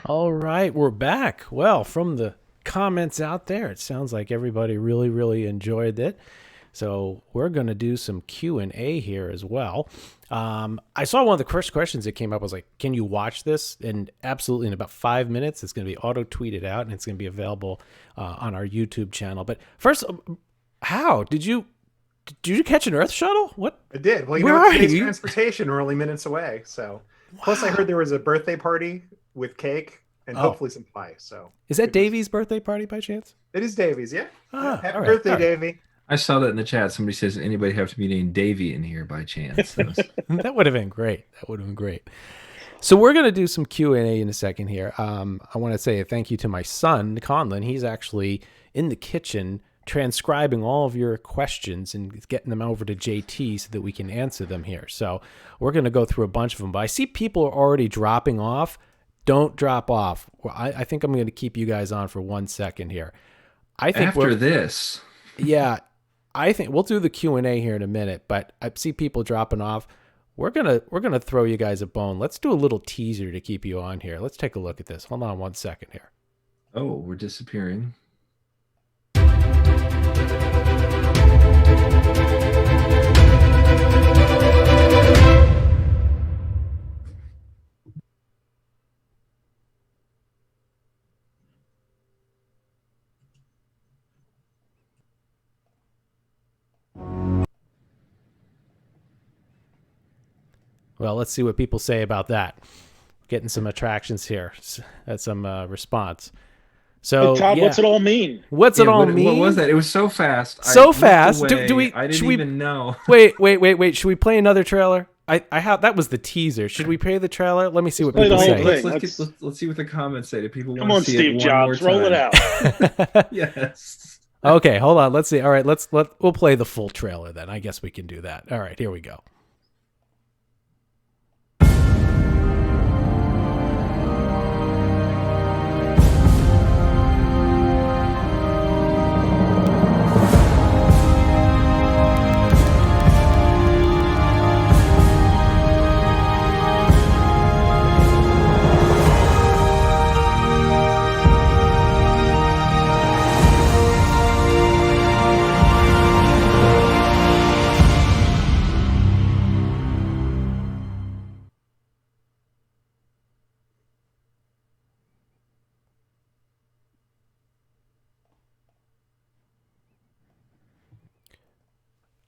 All right, we're back. Well, from the comments out there, it sounds like everybody really, really enjoyed it. So we're going to do some Q&A here as well. I saw one of the first questions that came up was like, can you watch this? And absolutely, in about 5 minutes, it's going to be auto-tweeted out, and it's going to be available on our YouTube channel. But first, how? Did you catch an Earth shuttle? What? I did. Well, Where are today's you? transportation. We're only minutes away. So, plus I heard there was a birthday party with cake and hopefully some pie. So, is that Davy's birthday party by chance? it is Davy's. Yeah. Happy all right, birthday, all right. Davy. I saw that in the chat. Somebody says, anybody have to be named Davy in here by chance? That would have been great. That would have been great. So we're going to do some Q&A in a second here. I want to say a thank you to my son, Conlon. He's actually in the kitchen transcribing all of your questions and getting them over to JT so that we can answer them here. So we're going to go through a bunch of them. But I see people are already dropping off. Don't drop off. Well, I think I'm going to keep you guys on for 1 second here. I think After this. Yeah. I think we'll do the Q&A here in a minute, but I see people dropping off. We're gonna throw you guys a bone. Let's do a little teaser to keep you on here. Let's take a look at this. Hold on 1 second here. Oh, we're disappearing. Well, let's see what people say about that. Getting some attractions here. That's some response. So, Hey, Todd, what's it all mean? What's it all mean? What was that? It was so fast. So I looked fast. away. Do we? I didn't should we even know. Wait. Should we play another trailer? I have that was the teaser. Should we play the trailer? Let me see what play people the whole say. thing. Let's see what the comments say. Do people Come want on, to see Steve it Jobs, one more roll it time? out. Yes. Okay, hold on. Let's see. All right, we'll play the full trailer then. I guess we can do that. All right, here we go.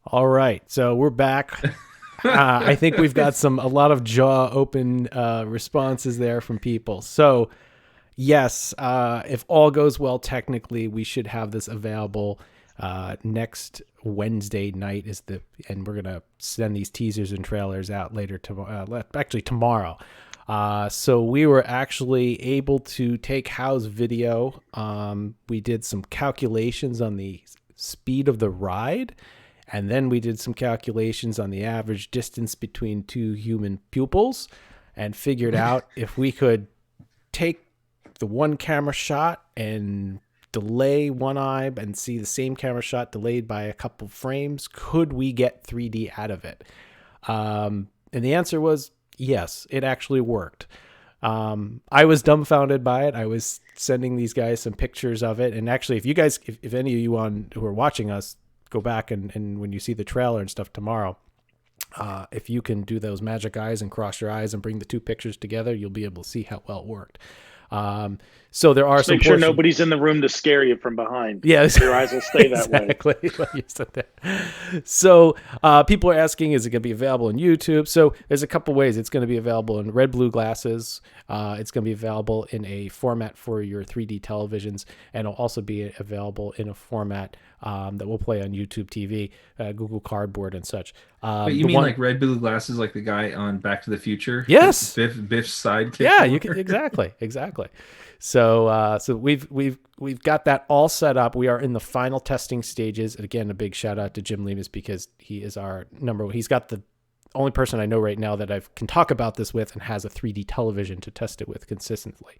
All right, so we're back. I think we've got a lot of jaw open responses there from people. So, yes, if all goes well, technically, we should have this available next Wednesday night. And we're gonna send these teasers and trailers out later tomorrow. So we were actually able to take Howe's video. We did some calculations on the speed of the ride. And then we did some calculations on the average distance between two human pupils and figured out if we could take the one camera shot and delay one eye and see the same camera shot delayed by a couple frames, could we get 3D out of it? And the answer was yes, it actually worked. I was dumbfounded by it. I was sending these guys some pictures of it. And actually, if you guys, if any of you who are watching us, go back and when you see the trailer and stuff tomorrow, if you can do those magic eyes and cross your eyes and bring the two pictures together, you'll be able to see how well it worked. So there are some Make sure nobody's in the room to scare you from behind. Yeah, your eyes will stay that way. Exactly what you said there. So people are asking, is it going to be available on YouTube? So there's a couple ways. It's going to be available in red blue glasses. It's going to be available in a format for your 3D televisions, and it'll also be available in a format that will play on YouTube TV, Google Cardboard, and such. But you mean like red blue glasses, like the guy on Back to the Future? Yes, Biff's sidekick. Yeah, you can exactly. So we've got that all set up. We are in the final testing stages. And again, a big shout out to Jim Lemus because he is our number one. He's got the only person I know right now that I can talk about this with and has a 3D television to test it with consistently.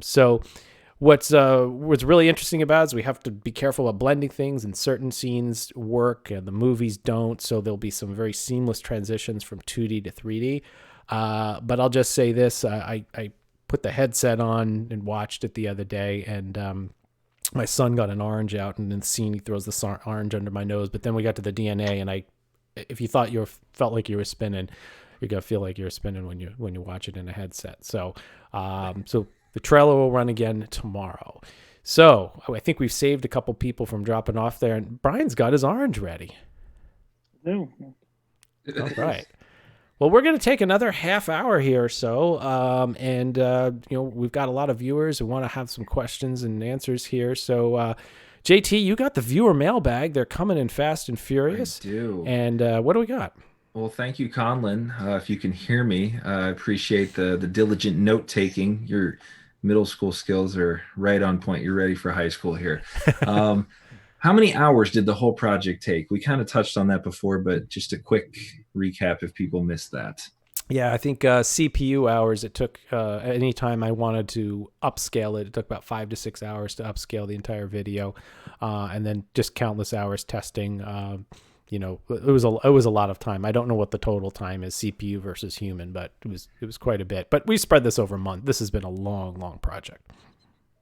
So what's really interesting about it is we have to be careful about blending things, and certain scenes work and the movies don't. So there'll be some very seamless transitions from 2D to 3D. But I'll just say this, I put the headset on and watched it the other day, and my son got an orange out, and in the scene he throws the orange under my nose. But then we got to the DNA, and if you thought felt like you were spinning, you're gonna feel like you're spinning when you watch it in a headset. So the trailer will run again tomorrow. So I think we've saved a couple people from dropping off there, and Brian's got his orange ready. No. All right. Well, we're going to take another half hour here or so, and we've got a lot of viewers who want to have some questions and answers here. So, JT, you got the viewer mailbag. They're coming in fast and furious. I do. And what do we got? Well, thank you, Conlon. If you can hear me, I appreciate the diligent note taking. Your middle school skills are right on point. You're ready for high school here. How many hours did the whole project take? We kind of touched on that before, but just a quick recap if people missed that. Yeah, I think CPU hours, it took any time I wanted to upscale it. It took about 5 to 6 hours to upscale the entire video, and then just countless hours testing. It was a lot of time. I don't know what the total time is, CPU versus human, but it was quite a bit. But we spread this over a month. This has been a long project.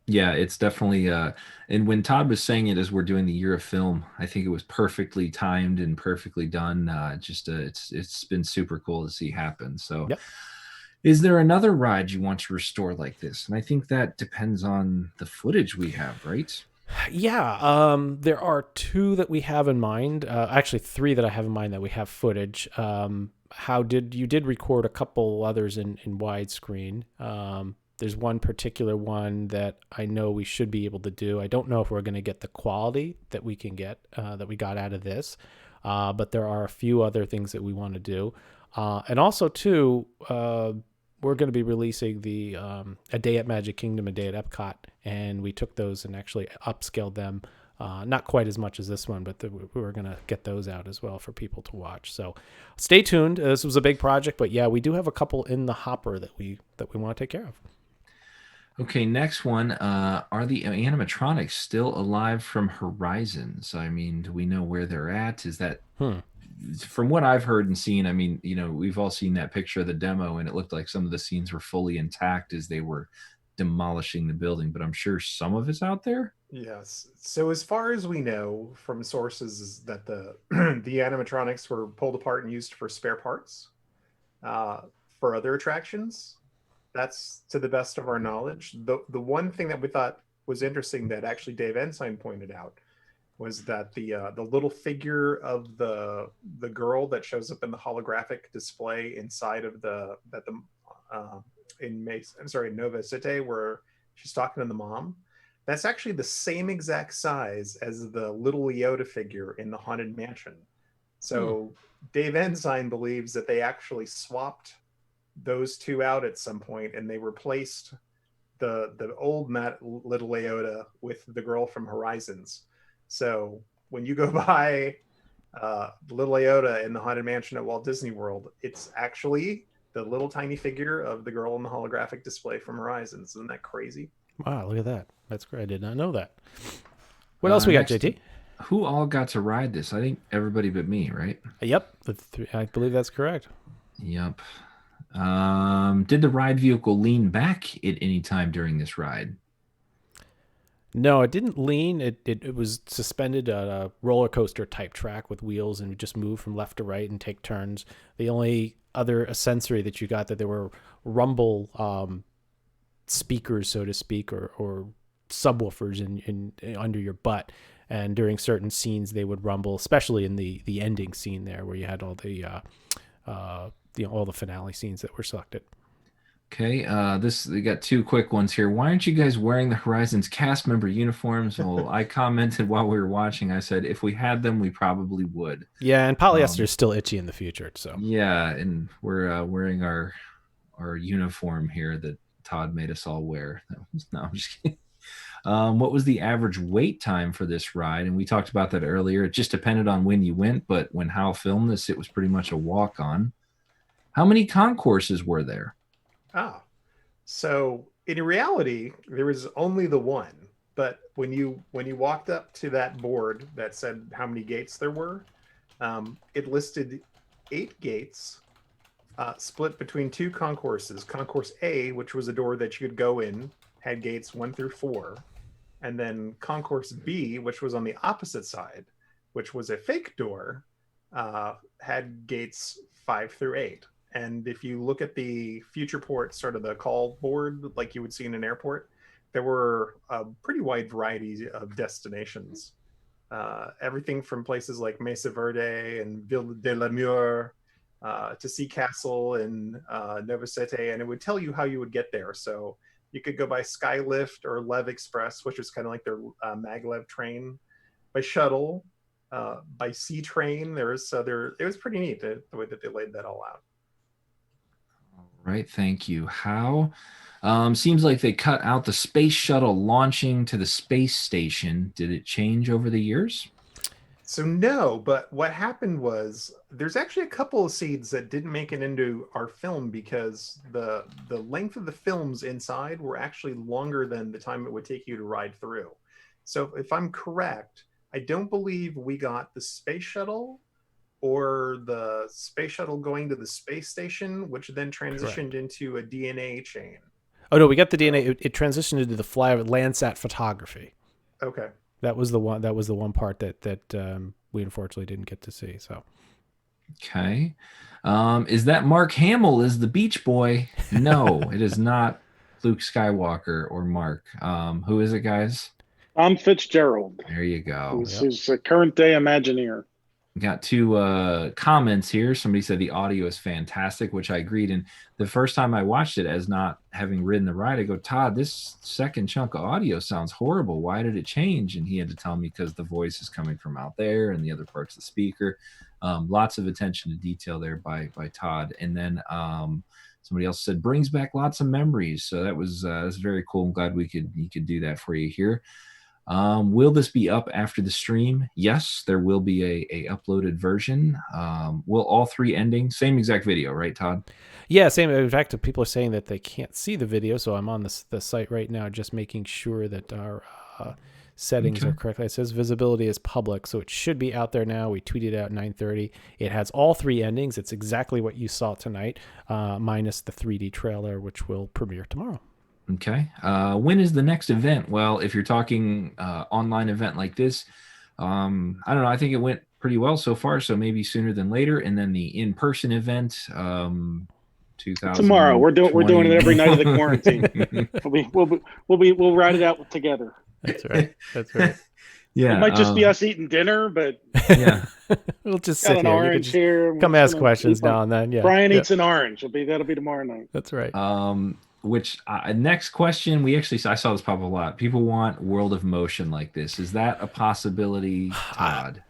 Yeah, it's definitely and when Todd was saying it as we're doing the year of film, I think it was perfectly timed and perfectly done. It's been super cool to see happen. So yep. Is there another ride you want to restore like this? And I think that depends on the footage we have, right? Yeah, there are 2 that we have in mind. Actually 3 that I have in mind that we have footage. You did record a couple others in widescreen. There's one particular one that I know we should be able to do. I don't know if we're going to get the quality that we can get, that we got out of this. But there are a few other things that we want to do. And also, too, we're going to be releasing the A Day at Magic Kingdom, A Day at Epcot. And we took those and actually upscaled them. Not quite as much as this one, but we were going to get those out as well for people to watch. So stay tuned. This was a big project, but yeah, we do have a couple in the hopper that we want to take care of. Okay, next one. Are the animatronics still alive from Horizons? I mean, do we know where they're at? Is that from what I've heard and seen? I mean, we've all seen that picture of the demo, and it looked like some of the scenes were fully intact as they were demolishing the building. But I'm sure some of it's out there. Yes. So as far as we know from sources, is that the the animatronics were pulled apart and used for spare parts for other attractions. That's to the best of our knowledge. The one thing that we thought was interesting that actually Dave Ensign pointed out was that the little figure of the girl that shows up in the holographic display inside of in Nova City, where she's talking to the mom, that's actually the same exact size as the little Yoda figure in the Haunted Mansion. So Dave Ensign believes that they actually swapped those 2 out at some point, and they replaced the old little Leota with the girl from Horizons. So when you go by little Leota in the Haunted Mansion at Walt Disney World, it's actually the little tiny figure of the girl in the holographic display from Horizons. Isn't that crazy? Wow, look at that. That's great. I did not know that. What else we got, JT? Who all got to ride this? I think everybody but me, right? Yep. I believe that's correct. Yep. Did the ride vehicle lean back at any time during this ride? No, it didn't lean. It was suspended on a roller coaster type track with wheels, and just move from left to right and take turns. The only other sensory that you got, that there were rumble speakers, so to speak, or subwoofers in under your butt, and during certain scenes they would rumble, especially in the ending scene there where you had all the all the finale scenes that were selected. Okay, we got 2 quick ones here. Why aren't you guys wearing the Horizons cast member uniforms? Well, I commented while we were watching. I said if we had them, we probably would. Yeah, and polyester is still itchy in the future. So yeah, and we're wearing our uniform here that Todd made us all wear. No, I'm just kidding. What was the average wait time for this ride? And we talked about that earlier. It just depended on when you went, but when Hal filmed this, it was pretty much a walk-on. How many concourses were there? So in reality, there was only the one. But when you walked up to that board that said how many gates there were, it listed 8 gates split between two concourses. Concourse A, which was a door that you could go in, had gates 1 through 4. And then Concourse B, which was on the opposite side, which was a fake door, had gates 5 through 8. And if you look at the future port, sort of the call board, like you would see in an airport, there were a pretty wide variety of destinations. Everything from places like Mesa Verde and Ville de la Mure to Sea Castle and Nova Cete, and it would tell you how you would get there. So you could go by Skylift or Lev Express, which is kind of like their maglev train, by shuttle, by sea train. It was pretty neat the way that they laid that all out. Right, thank you. How? Seems like they cut out the space shuttle launching to the space station. Did it change over the years? So no, but what happened was there's actually a couple of scenes that didn't make it into our film because the length of the films inside were actually longer than the time it would take you to ride through. So if I'm correct, I don't believe we got the space shuttle or the space shuttle going to the space station, which then transitioned into a DNA chain. Oh no, we got the DNA. It transitioned into the Landsat photography. Okay. That was the one part that we unfortunately didn't get to see. So. Okay. Is that Mark Hamill is the Beach Boy? No, it is not Luke Skywalker or Mark. Who is it, guys? Tom Fitzgerald. There you go. He's a current day Imagineer. Got two comments here. Somebody said the audio is fantastic, which I agreed. And the first time I watched it, as not having ridden the ride, I go, Todd, this second chunk of audio sounds horrible. Why did it change? And he had to tell me because the voice is coming from out there and the other parts of the speaker. Lots of attention to detail there by Todd. And then somebody else said brings back lots of memories. So that was very cool. I'm glad he could do that for you here. Will this be up after the stream? Yes, there will be a uploaded version. Will all 3 endings, same exact video, right, Todd? Yeah, same. In fact, people are saying that they can't see the video, so I'm on the site right now just making sure that our settings are correct. It says visibility is public, so it should be out there now. We tweeted out 9:30. It has all 3 endings. It's exactly what you saw tonight, minus the 3D trailer, which will premiere tomorrow. Okay. When is the next event? Well, if you're talking online event like this, I don't know. I think it went pretty well so far, so maybe sooner than later. And then the in-person event, 2000 tomorrow. We're doing it every night of the quarantine. We'll ride it out together. That's right. That's right. Yeah. It might just be us eating dinner, but yeah, we'll just sit an here. orange here. Come ask questions now and then. Yeah. Brian eats an orange. That'll be tomorrow night. That's right. Which next question, I saw this pop up a lot. People want World of Motion like this. Is that a possibility, Todd?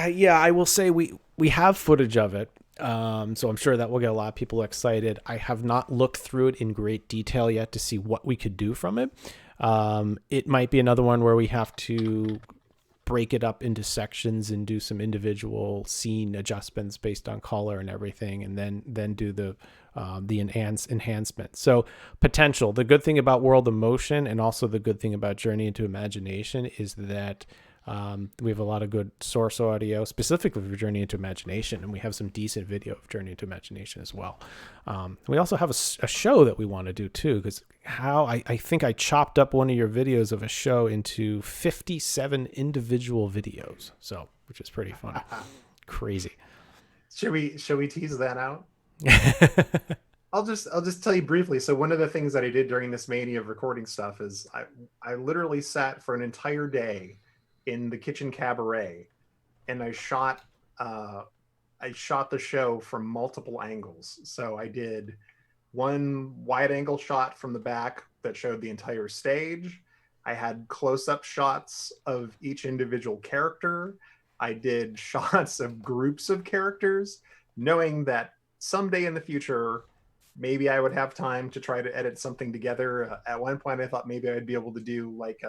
Yeah, I will say we have footage of it. So I'm sure that will get a lot of people excited. I have not looked through it in great detail yet to see what we could do from it. It might be another one where we have to break it up into sections and do some individual scene adjustments based on color and everything, and then do the enhancement. So potential. The good thing about World of Motion and also the good thing about Journey into Imagination is that we have a lot of good source audio specifically for Journey into Imagination, and we have some decent video of Journey into Imagination as well. We also have a show that we want to do too, because I think I chopped up one of your videos of a show into 57 individual videos, so which is pretty fun. Crazy. Should we tease that out? I'll just tell you briefly. So one of the things that I did during this mania of recording stuff is I literally sat for an entire day in the kitchen cabaret, and I shot the show from multiple angles. So I did one wide angle shot from the back that showed the entire stage. I had close-up shots of each individual character. I did shots of groups of characters, knowing that someday in the future, maybe I would have time to try to edit something together. At one point, I thought maybe I'd be able to do like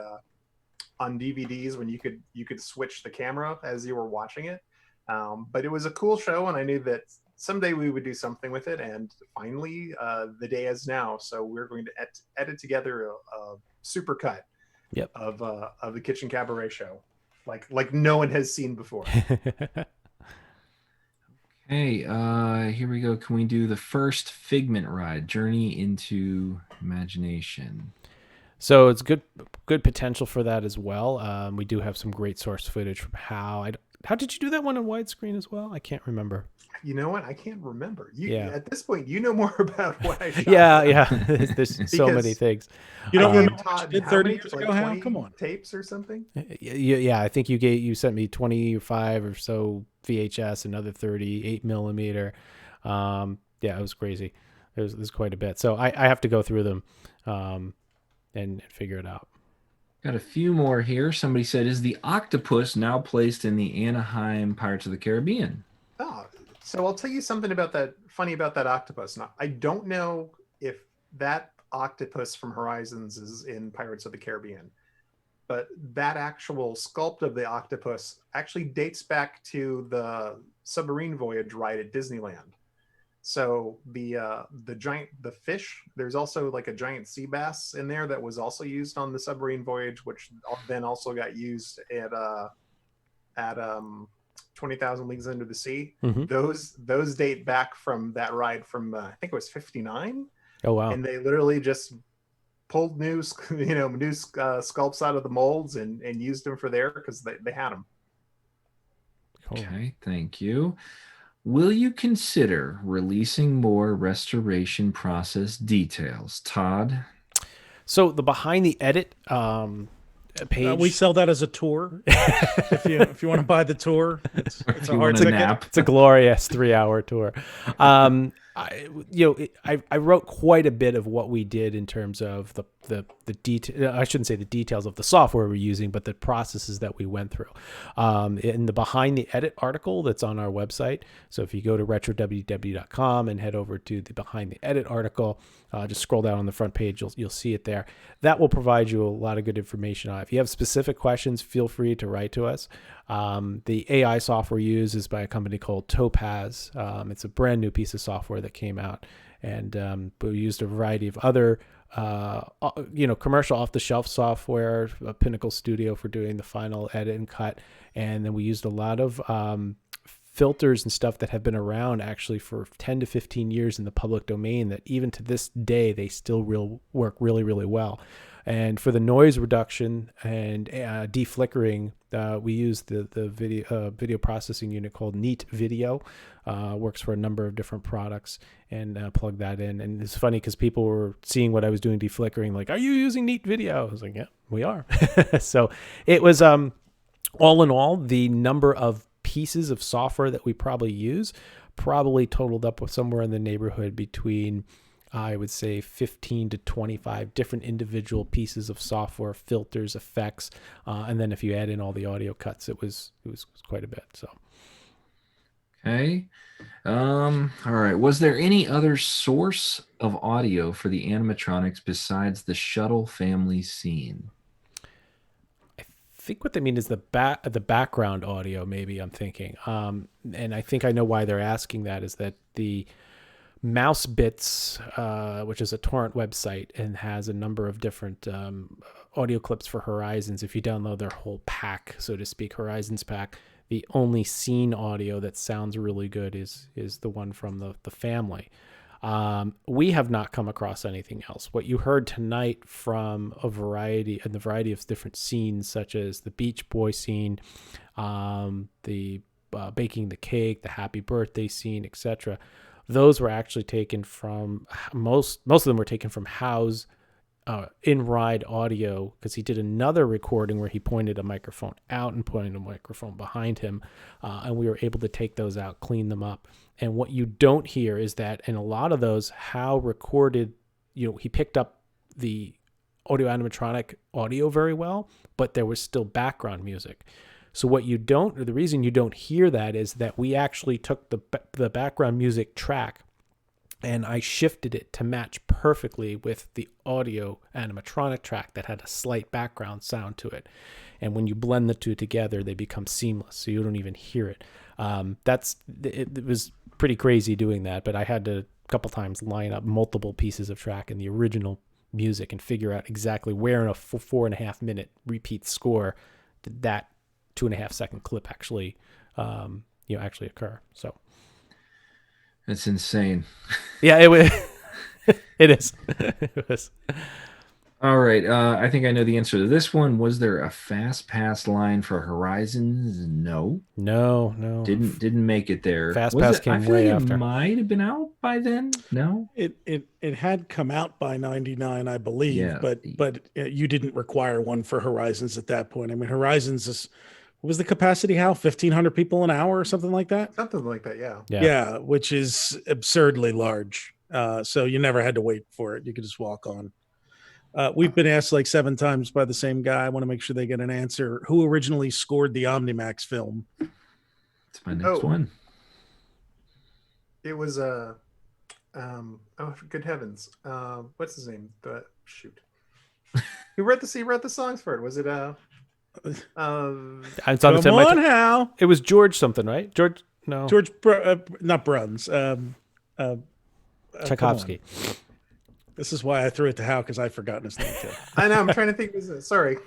on DVDs when you could switch the camera as you were watching it. But it was a cool show, and I knew that someday we would do something with it. And finally, the day is now. So we're going to edit together a supercut of the Kitchen Cabaret show, like no one has seen before. Hey, here we go. Can we do the first Figment ride, Journey into Imagination? So it's good potential for that as well. We do have some great source footage from how did you do that one in widescreen as well? I can't remember. You know what? I can't remember. Yeah. At this point, you know more about what I shot. Yeah. There's so many things. You don't remember Todd, what you did how 30 many, years like ago, Hal? 20 Come on. tapes or something? Yeah, I think you sent me 25 or so VHS, another 38 millimeter. Yeah, it was crazy. There's quite a bit. So I have to go through them and figure it out. Got a few more here. Somebody said, is the octopus now placed in the Anaheim Pirates of the Caribbean? Oh, so I'll tell you something funny about that octopus. Now, I don't know if that octopus from Horizons is in Pirates of the Caribbean, but that actual sculpt of the octopus actually dates back to the submarine voyage ride at Disneyland. So the fish, there's also like a giant sea bass in there that was also used on the submarine voyage, which then also got used at 20,000 Leagues Under the Sea. Mm-hmm. Those date back from that ride from I think it was 59. Oh wow! And they literally just pulled new sculpts out of the molds and used them for there because they had them. Cool. Okay, thank you. Will you consider releasing more restoration process details, Todd? So the behind the edit page, we sell that as a tour. if you want to buy the tour, it's a hard ticket. Nap. It's a glorious 3-hour tour. I wrote quite a bit of what we did in terms of the detail. I shouldn't say the details of the software we're using, but the processes that we went through. In the behind the edit article that's on our website. So if you go to retroww.com and head over to the behind the edit article, just scroll down on the front page, you'll see it there. That will provide you a lot of good information on it. If you have specific questions, feel free to write to us. The AI software used is by a company called Topaz. It's a brand new piece of software that came out, and we used a variety of other commercial off-the-shelf software, Pinnacle Studio for doing the final edit and cut, and then we used a lot of filters and stuff that have been around actually for 10 to 15 years in the public domain that even to this day they still work really, really well. And for the noise reduction and deflickering, we use the video processing unit called Neat Video. Works for a number of different products, and plug that in. And it's funny because people were seeing what I was doing deflickering, like, "Are you using Neat Video?" I was like, "Yeah, we are." So it was all in all, the number of pieces of software that we probably totaled up with somewhere in the neighborhood between, I would say, 15 to 25 different individual pieces of software, filters, effects, and then if you add in all the audio cuts, it was quite a bit. So, okay, all right. Was there any other source of audio for the animatronics besides the shuttle family scene? I think what they mean is the background audio. Maybe I'm thinking, and I think I know why they're asking that. Is that the Mouse Bits, which is a torrent website and has a number of different audio clips for Horizons. If you download their whole pack, so to speak, Horizons pack, the only scene audio that sounds really good is the one from the family. We have not come across anything else. What you heard tonight from the variety of different scenes, such as the Beach Boy scene, the baking the cake, the happy birthday scene, etc. Those were actually taken from most of them were taken from Howe's in-ride audio, because he did another recording where he pointed a microphone out and pointed a microphone behind him, and we were able to take those out, clean them up. And what you don't hear is that in a lot of those, Howe recorded, he picked up the audio animatronic audio very well, but there was still background music. So the reason you don't hear that is that we actually took the background music track and I shifted it to match perfectly with the audio animatronic track that had a slight background sound to it. And when you blend the two together, they become seamless, so you don't even hear it. It was pretty crazy doing that, but I had to a couple times line up multiple pieces of track in the original music and figure out exactly where in a 4.5 minute repeat score did that 2.5 second clip actually occur. So That's insane. Yeah, it is. It was. All right. I think I know the answer to this one. Was there a fast pass line for Horizons? No. No. Didn't make it there. Fast Was pass it- came I feel way like after. It might have been out by then. No. It had come out by 99, I believe, Yeah. but you didn't require one for Horizons at that point. I mean, Horizons is, what was the capacity, Hal? 1,500 people an hour or something like that? Something like that, yeah. Yeah, which is absurdly large. So you never had to wait for it. You could just walk on. We've been asked like 7 times by the same guy. I want to make sure they get an answer. Who originally scored the Omnimax film? It's my next one. It was oh, for good heavens. What's his name? Shoot. Who wrote the songs for it? Was it It's on the tip of my tongue. Hal. It was George something, right? George? No. Not Bruns. Tchaikovsky. Come on. This is why I threw it to Hal, because I've forgotten his name too. I know. I'm trying to think. Sorry,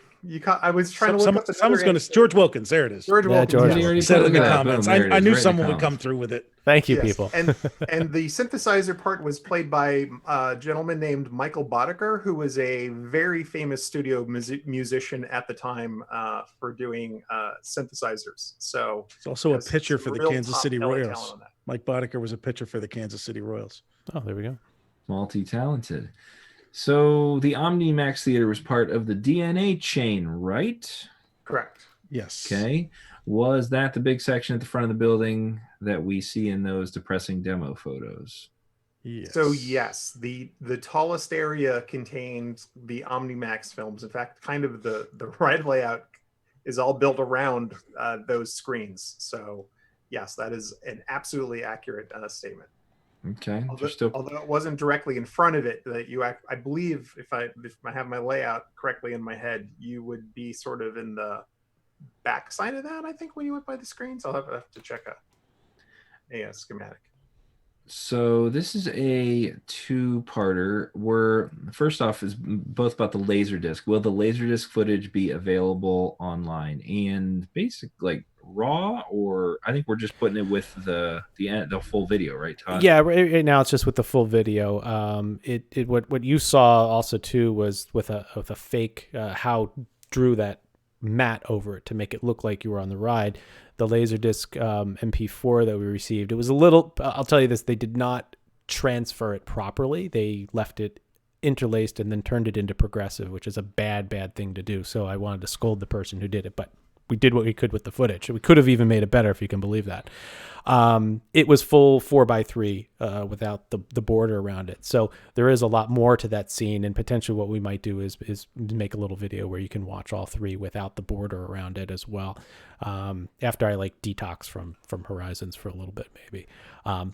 I was trying to look up. Someone's going to George Wilkins. There it is. George Wilkins. George. He said it in the comments. I knew someone would come through with it. Thank you, Yes, people. and the synthesizer part was played by a gentleman named Michael Boddicker, who was a very famous studio musician at the time for doing synthesizers. So It's also a has pitcher some for the real Kansas City top-billing Royals. talent on that. Mike Boddicker was a pitcher for the Kansas City Royals. Oh, there we go. Multi-talented. So the OmniMax Theater was part of the DNA chain, right? Correct. Yes. Okay. Was that the big section at the front of the building that we see in those depressing demo photos? Yes. So yes, the tallest area contained the OmniMax films. In fact, kind of the ride layout is all built around those screens. So yes, that is an absolutely accurate statement. Okay. Although it wasn't directly in front of it, that I believe if I have my layout correctly in my head, you would be sort of in the back side of that. I think when you went by the screens, I'll have to check a schematic. So this is a two-parter. First off is both about the Laserdisc. Will the Laserdisc footage be available online and basically raw, or I think we're just putting it with the full video, right, Todd? Yeah, right now it's just with the full video. What you saw also too was with a fake how drew that mat over it to make it look like you were on the ride. The Laserdisc MP4 that we received, it was a little. I'll tell you this: they did not transfer it properly. They left it interlaced and then turned it into progressive, which is a bad thing to do. So I wanted to scold the person who did it, but we did what we could with the footage. We could have even made it better, if you can believe that. It was full 4:3 without the border around it. So there is a lot more to that scene, and potentially what we might do is make a little video where you can watch all 3 without the border around it as well. After I detox from Horizons for a little bit, maybe.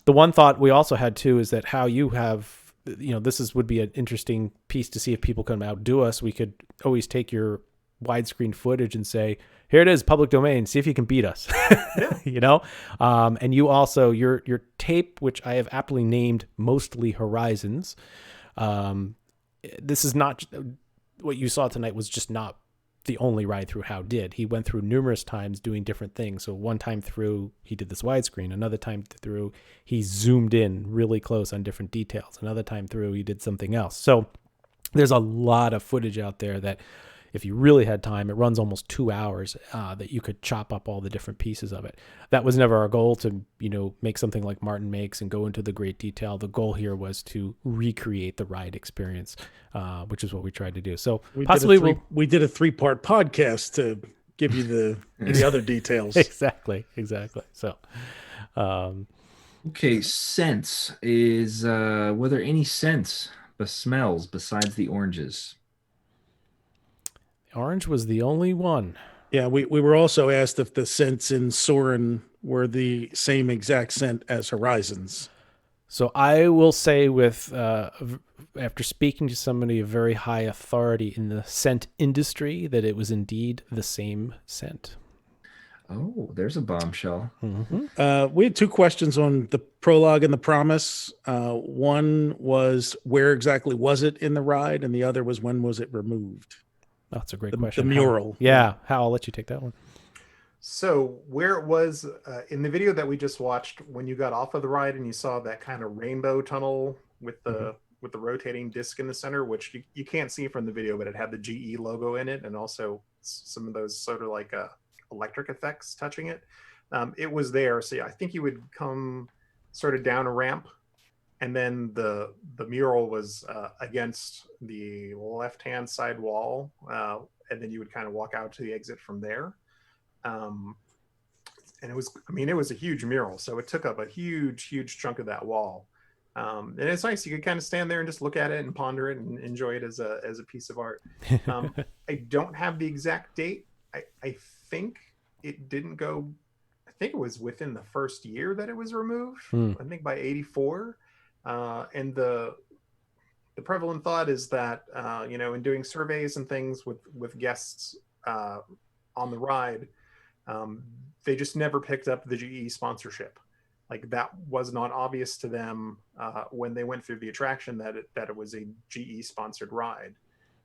The one thought we also had too is that how you have, this would be an interesting piece to see if people can outdo us. We could always take your widescreen footage and say, here it is, public domain, see if you can beat us. And you also, your tape, which I have aptly named Mostly Horizons, this is not, what you saw tonight was just not the only ride through How Did. He went through numerous times doing different things. So one time through, he did this widescreen. Another time through, he zoomed in really close on different details. Another time through, he did something else. So there's a lot of footage out there that, if you really had time, it runs almost 2 hours that you could chop up all the different pieces of it. That was never our goal to, make something like Martin Makes and go into the great detail. The goal here was to recreate the ride experience, which is what we tried to do. So we did a 3-part podcast to give you the other details. Exactly. So, okay. Scents is, were there any scents, smells besides the oranges? Orange was the only one. Yeah, we were also asked if the scents in Soarin' were the same exact scent as Horizons. So I will say after speaking to somebody of very high authority in the scent industry, that it was indeed the same scent. Oh, there's a bombshell. Mm-hmm. We had 2 questions on the prologue and the promise. One was, where exactly was it in the ride? And the other was, when was it removed? That's a great question. The mural. Hal, I'll let you take that one. So where it was in the video that we just watched, when you got off of the ride and you saw that kind of rainbow tunnel with the rotating disc in the center, which you can't see from the video, but it had the GE logo in it, and also some of those sort of like electric effects touching it. It was there. So I think you would come sort of down a ramp, and then the mural was against the left-hand side wall, and then you would kind of walk out to the exit from there. And it was a huge mural, so it took up a huge chunk of that wall. And it's nice. You could kind of stand there and just look at it and ponder it and enjoy it as a piece of art. I don't have the exact date. I think it didn't go. I think it was within the first year that it was removed. I think by '84. And the prevalent thought is that in doing surveys and things with guests on the ride, they just never picked up the GE sponsorship. Like, that was not obvious to them when they went through the attraction that it was a GE sponsored ride.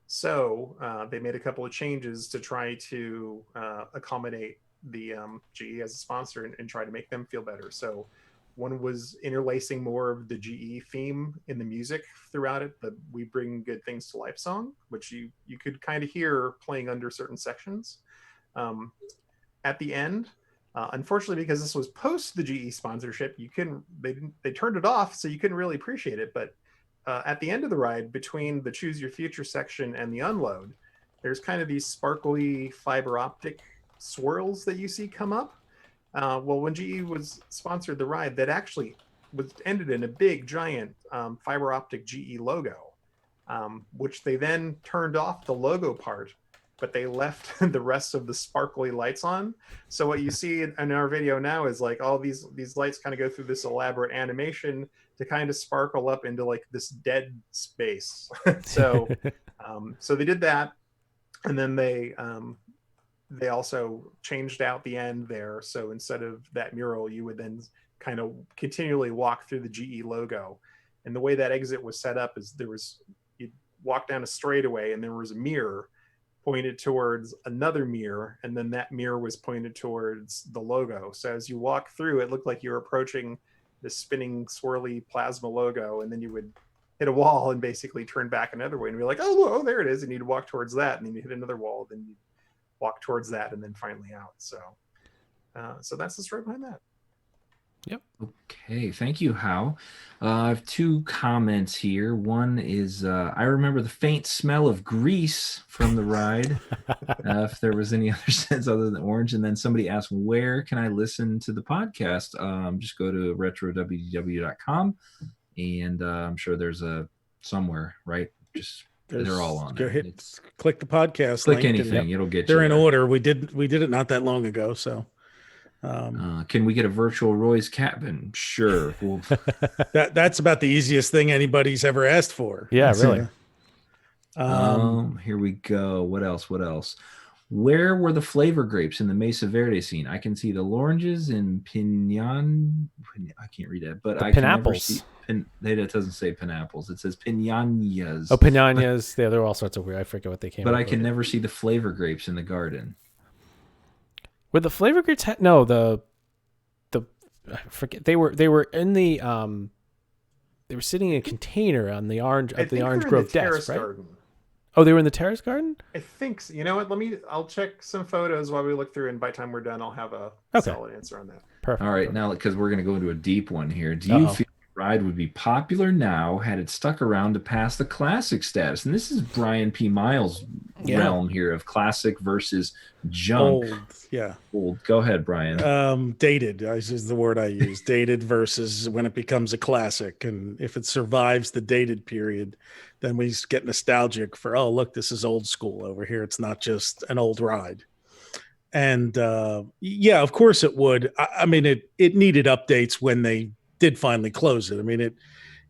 So they made a couple of changes to try to accommodate the GE as a sponsor and try to make them feel better. So one was interlacing more of the GE theme in the music throughout it, the "We Bring Good Things to Life" song, which you could kind of hear playing under certain sections. At the end, unfortunately, because this was post the GE sponsorship, they turned it off, so you couldn't really appreciate it. But at the end of the ride, between the Choose Your Future section and the unload, there's kind of these sparkly fiber optic swirls that you see come up. Well, when GE was sponsored the ride, that actually ended in a big giant fiber optic GE logo, which they then turned off the logo part, but they left the rest of the sparkly lights on. So what you see in our video now is like all these lights kind of go through this elaborate animation to kind of sparkle up into like this dead space. So they did that, and then they also changed out the end there. So instead of that mural, you would then kind of continually walk through the GE logo. And the way that exit was set up is you'd walk down a straightaway, and there was a mirror pointed towards another mirror, and then that mirror was pointed towards the logo. So as you walk through, it looked like you were approaching the spinning swirly plasma logo, and then you would hit a wall and basically turn back another way and be like, oh, there it is, and you'd walk towards that, and then you hit another wall, then you walk towards that, and then finally out. So that's the story behind that. Yep. Okay, thank you, Hal. I have two comments here. One is I remember the faint smell of grease from the ride, if there was any other sense other than orange. And then somebody asked, where can I listen to the podcast? Just go to retrowdw.com, and I'm sure there's somewhere, right? They're all on there. Click the podcast. Click link, anything, it'll get they're you. in order. We did it not that long ago, so. Can we get a virtual Roy's cabin? Sure. That's about the easiest thing anybody's ever asked for. Yeah, really. Here we go. What else? Where were the flavor grapes in the Mesa Verde scene? I can see the oranges and piñan. I can't read that, but I can never see. That doesn't say pineapples. It says piñanas. Oh, piñanas. Yeah, there are all sorts of weird. I forget what they came. But I can never see the flavor grapes in the garden. Were the flavor grapes? No, the I forget. They were in the they were sitting in a container on the Orange Grove desk, right? Garden. Oh, they were in the terrace garden? I think so. You know what? I'll check some photos while we look through, and by the time we're done, I'll have a solid answer on that. Perfect. All right, now because we're going to go into a deep one here. Do you feel the ride would be popular now had it stuck around to pass the classic status? And this is Brian P. Miles' realm here of classic versus junk. Old. Go ahead, Brian. Dated is the word I use. Dated versus when it becomes a classic. And if it survives the dated period, then we get nostalgic for, oh, look, this is old school over here. It's not just an old ride. And of course it would. I mean, it needed updates when they did finally close it. I mean,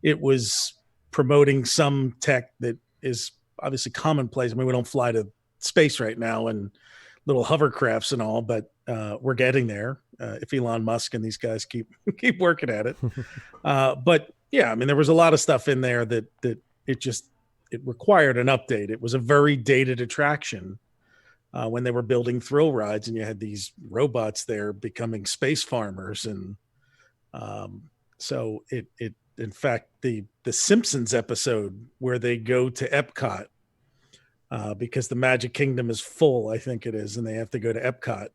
it was promoting some tech that is obviously commonplace. I mean, we don't fly to space right now and little hovercrafts and all, but we're getting there if Elon Musk and these guys keep working at it. But yeah, I mean, there was a lot of stuff in there that it required an update. It was a very dated attraction. when they were building thrill rides, and you had these robots there becoming space farmers. And so it in fact, the Simpsons episode where they go to Epcot because the Magic Kingdom is full, I think it is, and they have to go to Epcot.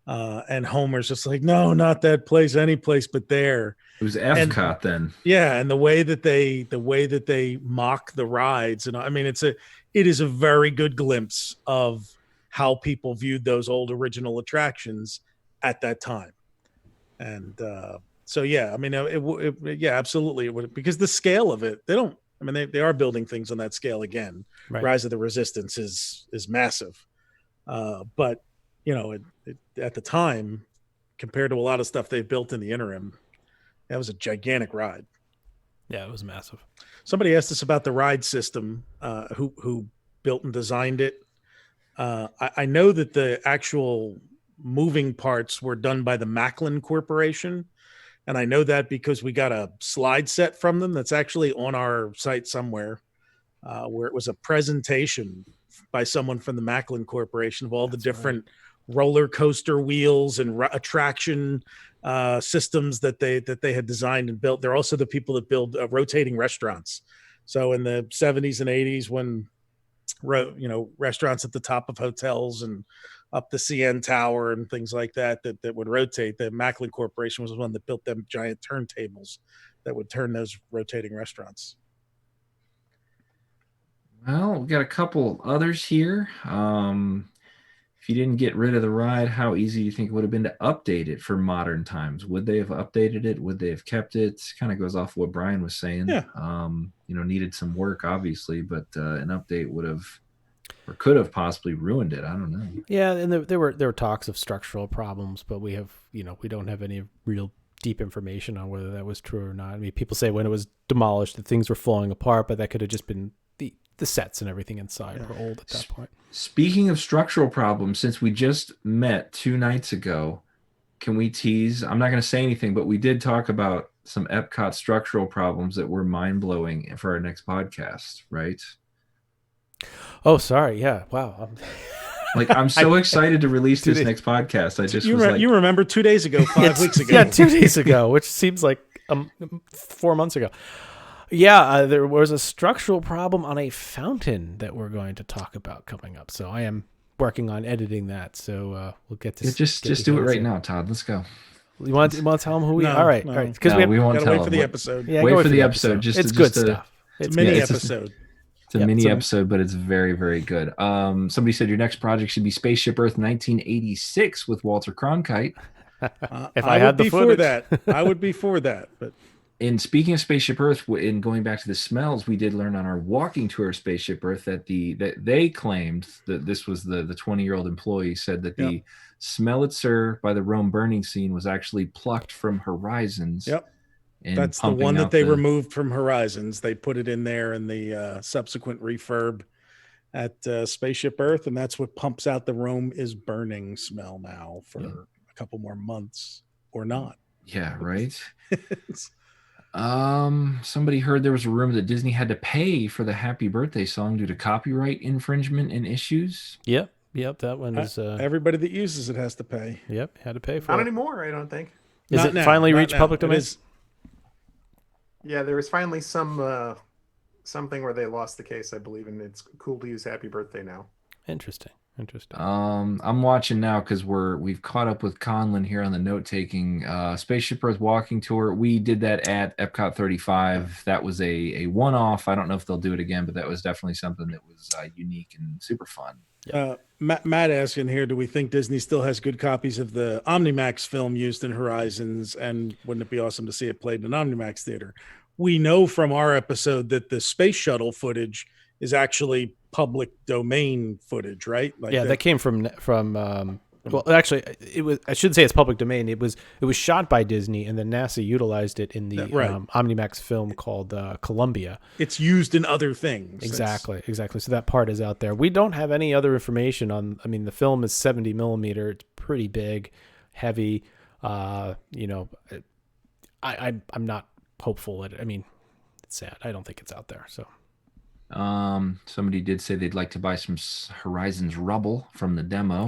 And Homer's just like, no, not that place, any place but there. It was Epcot then. Yeah, and the way that they mock the rides, and I mean, it is a very good glimpse of how people viewed those old original attractions at that time. And so, yeah, I mean, yeah, absolutely, it would, because the scale of it, they are building things on that scale again. Right. Rise of the Resistance is massive, but at the time, compared to a lot of stuff they've built in the interim, that was a gigantic ride. Yeah, it was massive. Somebody asked us about the ride system, who built and designed it. I know that the actual moving parts were done by the Macklin Corporation. And I know that because we got a slide set from them that's actually on our site somewhere, where it was a presentation by someone from the Macklin Corporation of all the different roller coaster wheels and attraction systems that they had designed and built. They're also the people that build rotating restaurants. So in the 70s and 80s, when restaurants at the top of hotels and up the CN Tower and things like that would rotate, the Macklin Corporation was the one that built them giant turntables that would turn those rotating restaurants. Well, we got a couple others here. If you didn't get rid of the ride, how easy do you think it would have been to update it for modern times? Would they have updated it? Would they have kept it? Kind of goes off what Brian was saying. Yeah. Needed some work, obviously, but an update would have or could have possibly ruined it. I don't know. Yeah, and there were talks of structural problems, but we don't have any real deep information on whether that was true or not. I mean, people say when it was demolished that things were falling apart, but that could have just been the sets and everything inside were old at that point. Speaking of structural problems, since we just met 2 nights ago, can we tease? I'm not going to say anything, but we did talk about some Epcot structural problems that were mind-blowing for our next podcast, right? Oh, sorry. Yeah. Wow. I'm so excited to release this next podcast. I just you remember 2 days ago, 5 weeks ago. Yeah, 2 days ago, which seems like 4 months ago. Yeah, there was a structural problem on a fountain that we're going to talk about coming up. So I am working on editing that. So we'll get to just do it right now, Todd. Let's go. You want to tell them who we? No, all right, no. all right. Because we won't tell wait them. for the episode. Yeah, wait for the episode. It's good stuff. It's a mini episode. It's a mini episode, but it's very, very good. Somebody said your next project should be Spaceship Earth 1986 with Walter Cronkite. If I had the footage. I would be for that. But in speaking of Spaceship Earth, in going back to the smells, we did learn on our walking tour of Spaceship Earth that they claimed that this was the 20-year-old employee said that the Smellitzer by the Rome burning scene was actually plucked from Horizons. Yep. That's the one that they removed from Horizons. They put it in there in the subsequent refurb at Spaceship Earth, and that's what pumps out the Rome is burning smell now for a couple more months or not. Yeah, right. Somebody heard there was a rumor that Disney had to pay for the Happy Birthday song due to copyright infringement and issues. Yep, that one is. Everybody that uses it has to pay. Yep, had to pay for Not it. anymore, I don't think. Is it finally reached public domain? Yeah, there was finally something where they lost the case, I believe, and it's cool to use Happy Birthday now. Interesting. I'm watching now because we've caught up with Conlon here on the note taking. Spaceship Earth walking tour. We did that at Epcot 35. That was a one-off. I don't know if they'll do it again, but that was definitely something that was unique and super fun. Matt asking here, do we think Disney still has good copies of the Omnimax film used in Horizons, and wouldn't it be awesome to see it played in an Omnimax theater? We know from our episode that the space shuttle footage is actually public domain footage, right? That came from well, actually, it was. I shouldn't say it's public domain. It was shot by Disney, and then NASA utilized it in the Omnimax film called Columbia. It's used in other things. Exactly. So that part is out there. We don't have any other information on. I mean, the film is 70 millimeter. It's pretty big, heavy. I'm not hopeful. I mean, it's sad. I don't think it's out there. So. Somebody did say they'd like to buy some Horizons rubble from the demo.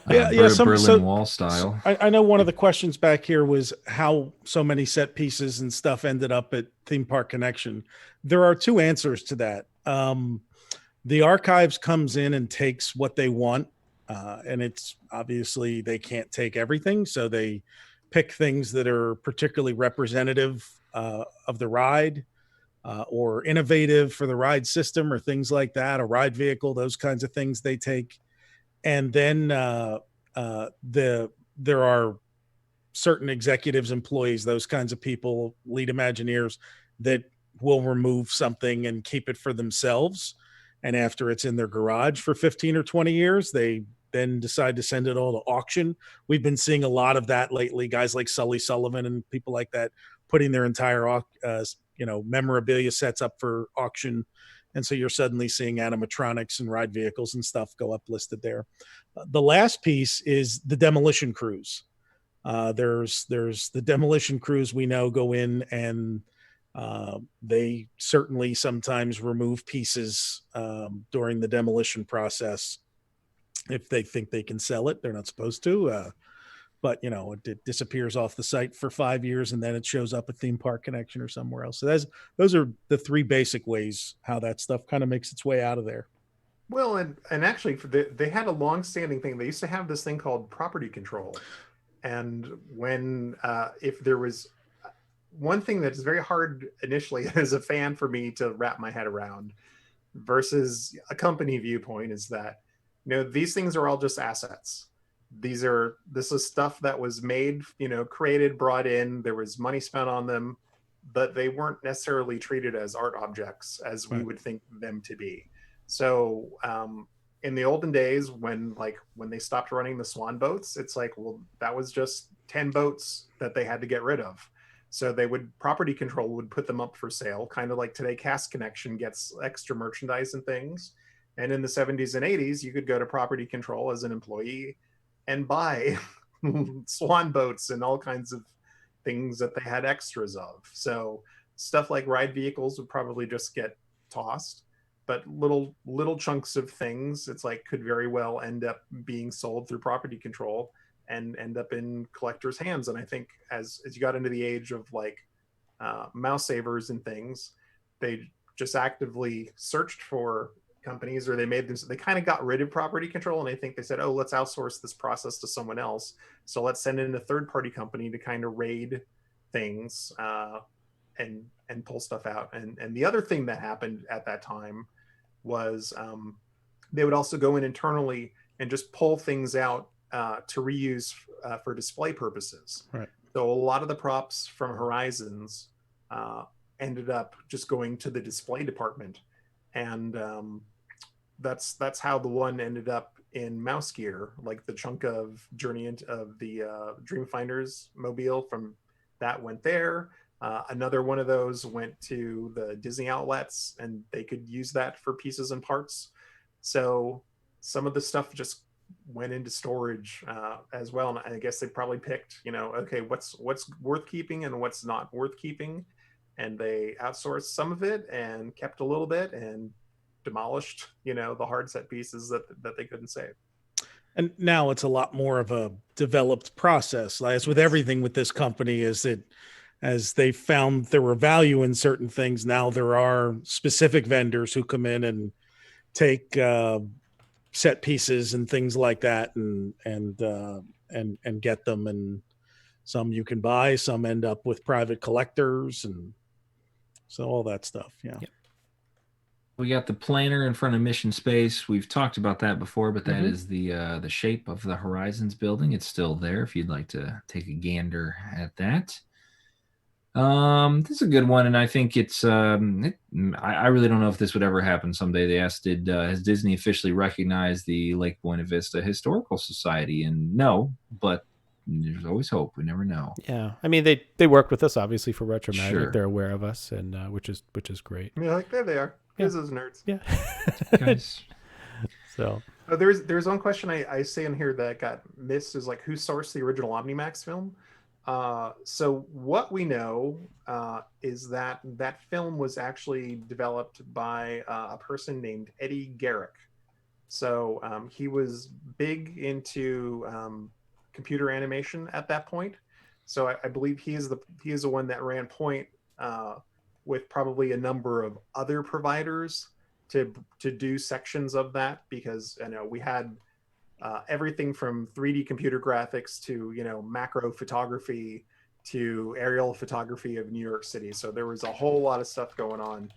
Berlin Wall style. I know one of the questions back here was how so many set pieces and stuff ended up at Theme Park Connection. There are two answers to that. The archives comes in and takes what they want, and it's obviously they can't take everything, so they pick things that are particularly representative of the ride. Or innovative for the ride system or things like that, a ride vehicle, those kinds of things they take. And then there are certain executives, employees, those kinds of people, lead Imagineers that will remove something and keep it for themselves. And after it's in their garage for 15 or 20 years, they then decide to send it all to auction. We've been seeing a lot of that lately, guys like Sully Sullivan and people like that putting their entire memorabilia sets up for auction. And so you're suddenly seeing animatronics and ride vehicles and stuff go up listed there. The last piece is the demolition crews. There's the demolition crews we know go in and they certainly sometimes remove pieces during the demolition process if they think they can sell it. They're not supposed to. But, it disappears off the site for 5 years and then it shows up at Theme Park Connection or somewhere else. So those are the three basic ways how that stuff kind of makes its way out of there. Well, and actually, they had a long-standing thing. They used to have this thing called property control. And when, if there was one thing that is very hard initially as a fan for me to wrap my head around versus a company viewpoint is that, these things are all just assets. This is stuff that was made, created, brought in, there was money spent on them, but they weren't necessarily treated as art objects as we would think them to be. So in the olden days when they stopped running the Swan boats, it's like, well, that was just 10 boats that they had to get rid of. So property control would put them up for sale, kind of like today Cast Connection gets extra merchandise and things. And in the 70s and 80s, you could go to property control as an employee and buy Swan boats and all kinds of things that they had extras of. So stuff like ride vehicles would probably just get tossed, but little chunks of things, it's like could very well end up being sold through property control and end up in collectors' hands. And I think as you got into the age of mouse savers and things, they just actively searched for companies, or they kind of got rid of property control, and I think they said, oh, let's outsource this process to someone else, so let's send in a third-party company to kind of raid things and pull stuff out. And the other thing that happened at that time was they would also go in internally and just pull things out to reuse for display purposes. Right. So a lot of the props from Horizons ended up just going to the display department. And that's how the one ended up in Mouse Gear, like the chunk of Journey of the Dreamfinders mobile from that went there. Another one of those went to the Disney outlets, and they could use that for pieces and parts. So some of the stuff just went into storage as well. And I guess they probably picked, okay, what's worth keeping and what's not worth keeping. And they outsourced some of it and kept a little bit and demolished, the hard set pieces that they couldn't save. And now it's a lot more of a developed process. As with everything with this company, is that as they found there were value in certain things, now there are specific vendors who come in and take set pieces and things like that and get them. And some you can buy, some end up with private collectors, and so all that stuff. Yeah. Yep. We got the planer in front of Mission Space. We've talked about that before, but that is the shape of the Horizons building. It's still there if you'd like to take a gander at that. This is a good one, and I think it's I really don't know if this would ever happen someday. They asked, has Disney officially recognized the Lake Buena Vista Historical Society? And no, but there's always hope. We never know. Yeah, I mean they worked with us obviously for Retro Magic. Sure. They're aware of us, and which is great. Yeah, there they are. Here's those nerds. Yeah. Nice. So there's one question I say in here that got missed is who sourced the original Omnimax film. So what we know is that that film was actually developed by a person named Eddie Garrick. So he was big into computer animation at that point. So I believe he is the one that ran point with probably a number of other providers to do sections of that, because I know we had everything from 3D computer graphics to macro photography to aerial photography of New York City. So there was a whole lot of stuff going on.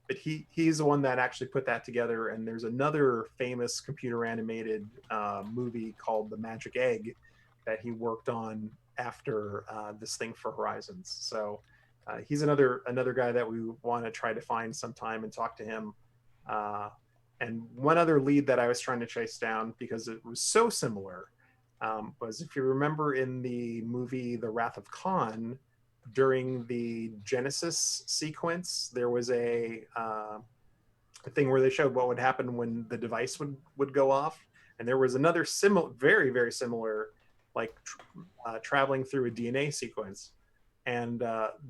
But he's the one that actually put that together. And there's another famous computer animated movie called The Magic Egg that he worked on after this thing for Horizons. So he's another guy that we want to try to find sometime and talk to him. And one other lead that I was trying to chase down, because it was so similar, was, if you remember in the movie The Wrath of Khan, during the Genesis sequence, there was a thing where they showed what would happen when the device would go off. And there was another very, very similar, like traveling through a DNA sequence. And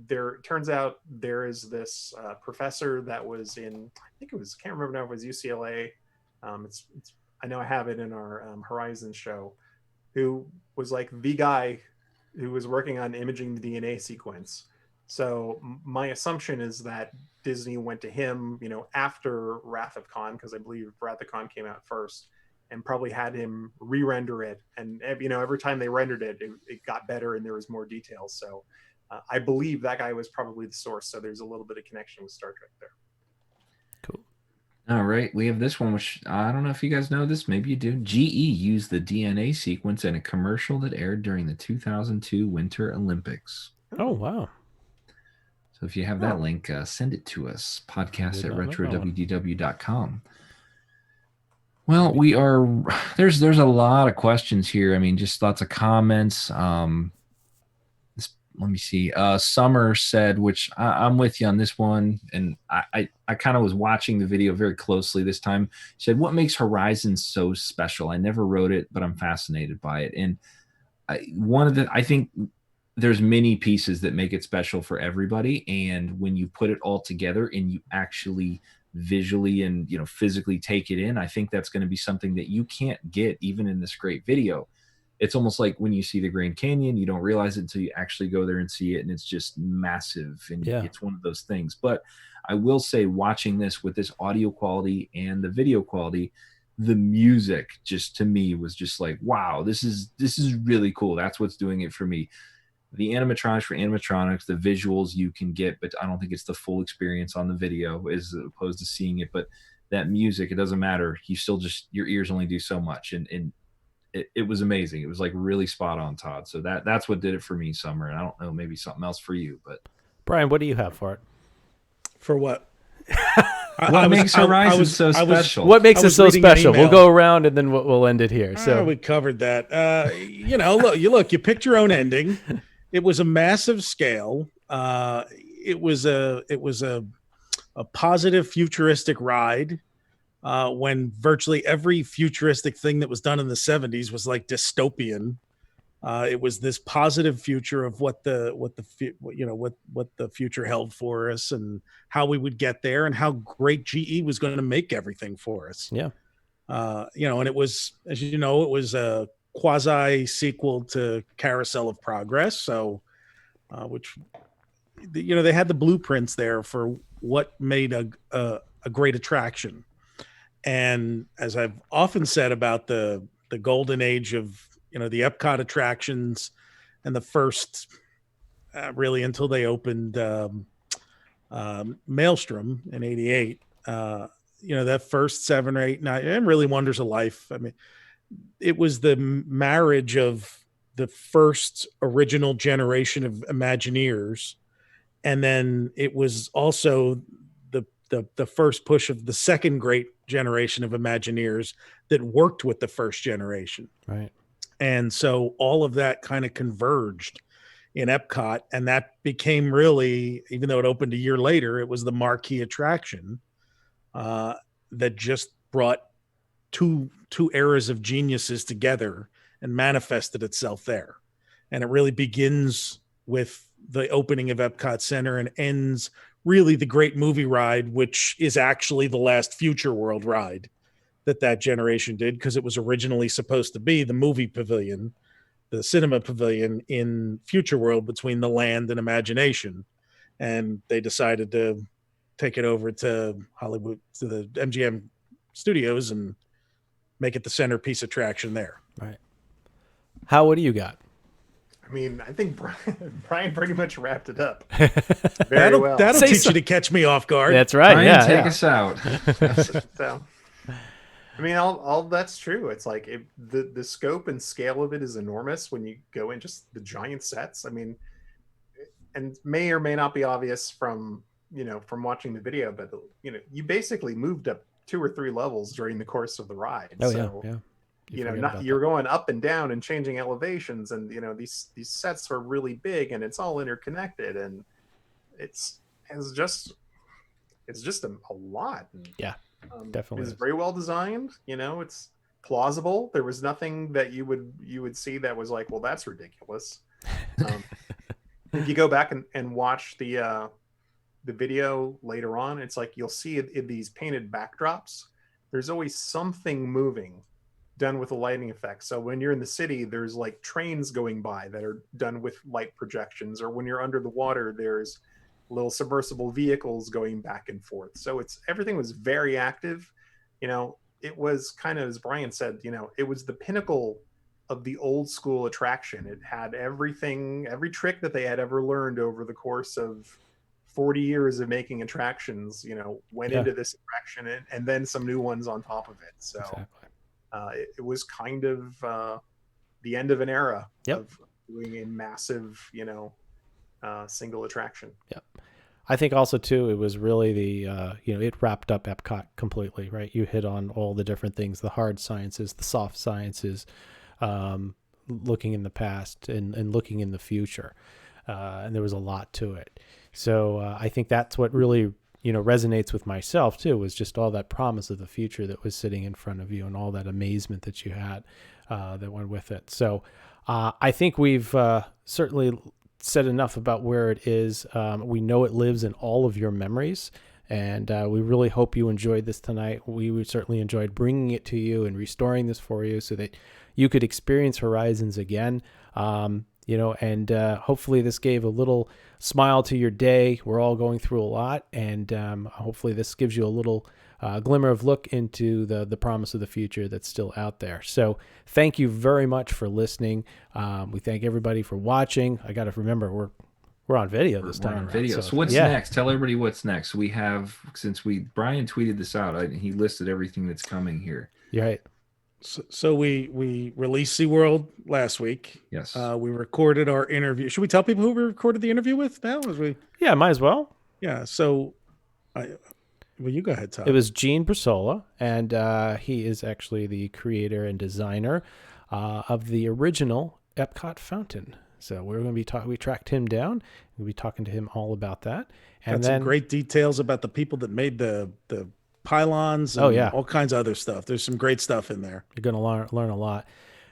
there turns out there is this professor that was in, I can't remember now if it was UCLA. I know I have it in our Horizons show, who was like the guy who was working on imaging the DNA sequence. So my assumption is that Disney went to him, after Wrath of Khan, because I believe Wrath of Khan came out first, and probably had him re-render it. And every time they rendered it, it got better and there was more details. So I believe that guy was probably the source. So there's a little bit of connection with Star Trek there. Cool. All right. We have this one, which I don't know if you guys know this. Maybe you do. GE used the DNA sequence in a commercial that aired during the 2002 Winter Olympics. Oh, wow. So if you have that link, send it to us. podcast@retrodwdw.com. Well, there's a lot of questions here. I mean, just lots of comments. Let me see. Summer said, which I'm with you on this one, and I kind of was watching the video very closely this time. She said, "What makes Horizon so special? I never wrote it, but I'm fascinated by it." And I think there's many pieces that make it special for everybody. And when you put it all together and you actually visually and physically take it in, I think that's going to be something that you can't get even in this great video. It's almost like when you see the Grand Canyon, you don't realize it until you actually go there and see it, and it's just massive, and it's one of those things. But I will say, watching this with this audio quality and the video quality, the music just to me was just like, wow, this is really cool. That's what's doing it for me. The animatronics for animatronics, the visuals you can get, but I don't think it's the full experience on the video as opposed to seeing it. But that music, it doesn't matter. You still your ears only do so much, and it was amazing. It was like really spot on, Todd. So that's what did it for me, Summer. And I don't know, maybe something else for you, but Brian, what do you have for it? For what? What makes Horizon so special? What makes it so special? We'll go around and then we'll end it here. So we covered that. Look, you picked your own ending. It was a massive scale. It was a positive futuristic ride. When virtually every futuristic thing that was done in the 70s was like dystopian. It was this positive future of what the future held for us and how we would get there and how great GE was going to make everything for us. Yeah. And it was, as you know, it was a quasi sequel to Carousel of Progress. So, which, they had the blueprints there for what made a great attraction. And as I've often said about the golden age of, the Epcot attractions and the first, really until they opened Maelstrom in '88, that first 7 or 8, 9, and really Wonders of Life. I mean, it was the marriage of the first original generation of Imagineers. And then it was also the first push of the second great generation of Imagineers that worked with the first generation. Right. And so all of that kind of converged in Epcot, and that became really, even though it opened a year later, it was the marquee attraction that just brought two eras of geniuses together and manifested itself there. and it really begins with the opening of Epcot Center and ends really the great movie ride, which is actually the last Future World ride that generation did, because it was originally supposed to be the movie pavilion, the cinema pavilion in Future World between the Land and Imagination. And they decided to take it over to Hollywood, to the MGM Studios, and make it the centerpiece attraction there. Right. How, what do you got? I mean, I think Brian pretty much wrapped it up very well. That'll teach you to catch me off guard. That's right. Brian, take us out. So, I mean, all that's true. It's like the scope and scale of it is enormous when you go in, just the giant sets. I mean, and may or may not be obvious from watching the video, but you basically moved up 2 or 3 levels during the course of the ride. Oh, so, yeah. You're going up and down and changing elevations, and these sets are really big, and it's all interconnected, and it's just a lot. And, yeah, definitely. It's very well designed. It's plausible. There was nothing that you would see that was like, well, that's ridiculous. If you go back and watch the video later on, it's like you'll see in these painted backdrops, there's always something moving, done with a lighting effect. So when you're in the city, there's like trains going by that are done with light projections, or when you're under the water, there's little submersible vehicles going back and forth. So everything was very active. It was kind of, as Brian said, it was the pinnacle of the old school attraction. It had everything, every trick that they had ever learned over the course of 40 years of making attractions, went into this attraction, and then some new ones on top of it. So exactly. It was kind of the end of an era of doing a massive, single attraction. Yep. I think also too, it was really the, it wrapped up Epcot completely, right? You hit on all the different things, the hard sciences, the soft sciences, looking in the past and looking in the future. And there was a lot to it. So I think that's what really, resonates with myself too, was just all that promise of the future that was sitting in front of you, and all that amazement that you had that went with it. So I think we've certainly said enough about where it is. We know it lives in all of your memories, and we really hope you enjoyed this tonight. We certainly enjoyed bringing it to you and restoring this for you so that you could experience Horizons again. And hopefully this gave a little smile to your day. We're all going through a lot, and hopefully this gives you a little glimmer of look into the promise of the future that's still out there. So thank you very much for listening. We thank everybody for watching. I got to remember, we're on video this time. We're on video. So what's next? Tell everybody what's next. We have, since Brian tweeted this out, he listed everything that's coming here. You're right. So we released SeaWorld last week. Yes. We recorded our interview. Should we tell people who we recorded the interview with now? Yeah, might as well. Yeah. So, you go ahead, Todd. It was Gene Brisola, and he is actually the creator and designer of the original Epcot fountain. So we're going to be we tracked him down. We'll be talking to him all about that. And got some great details about the people that made the pylons and all kinds of other stuff. There's some great stuff in there. You're going to learn a lot.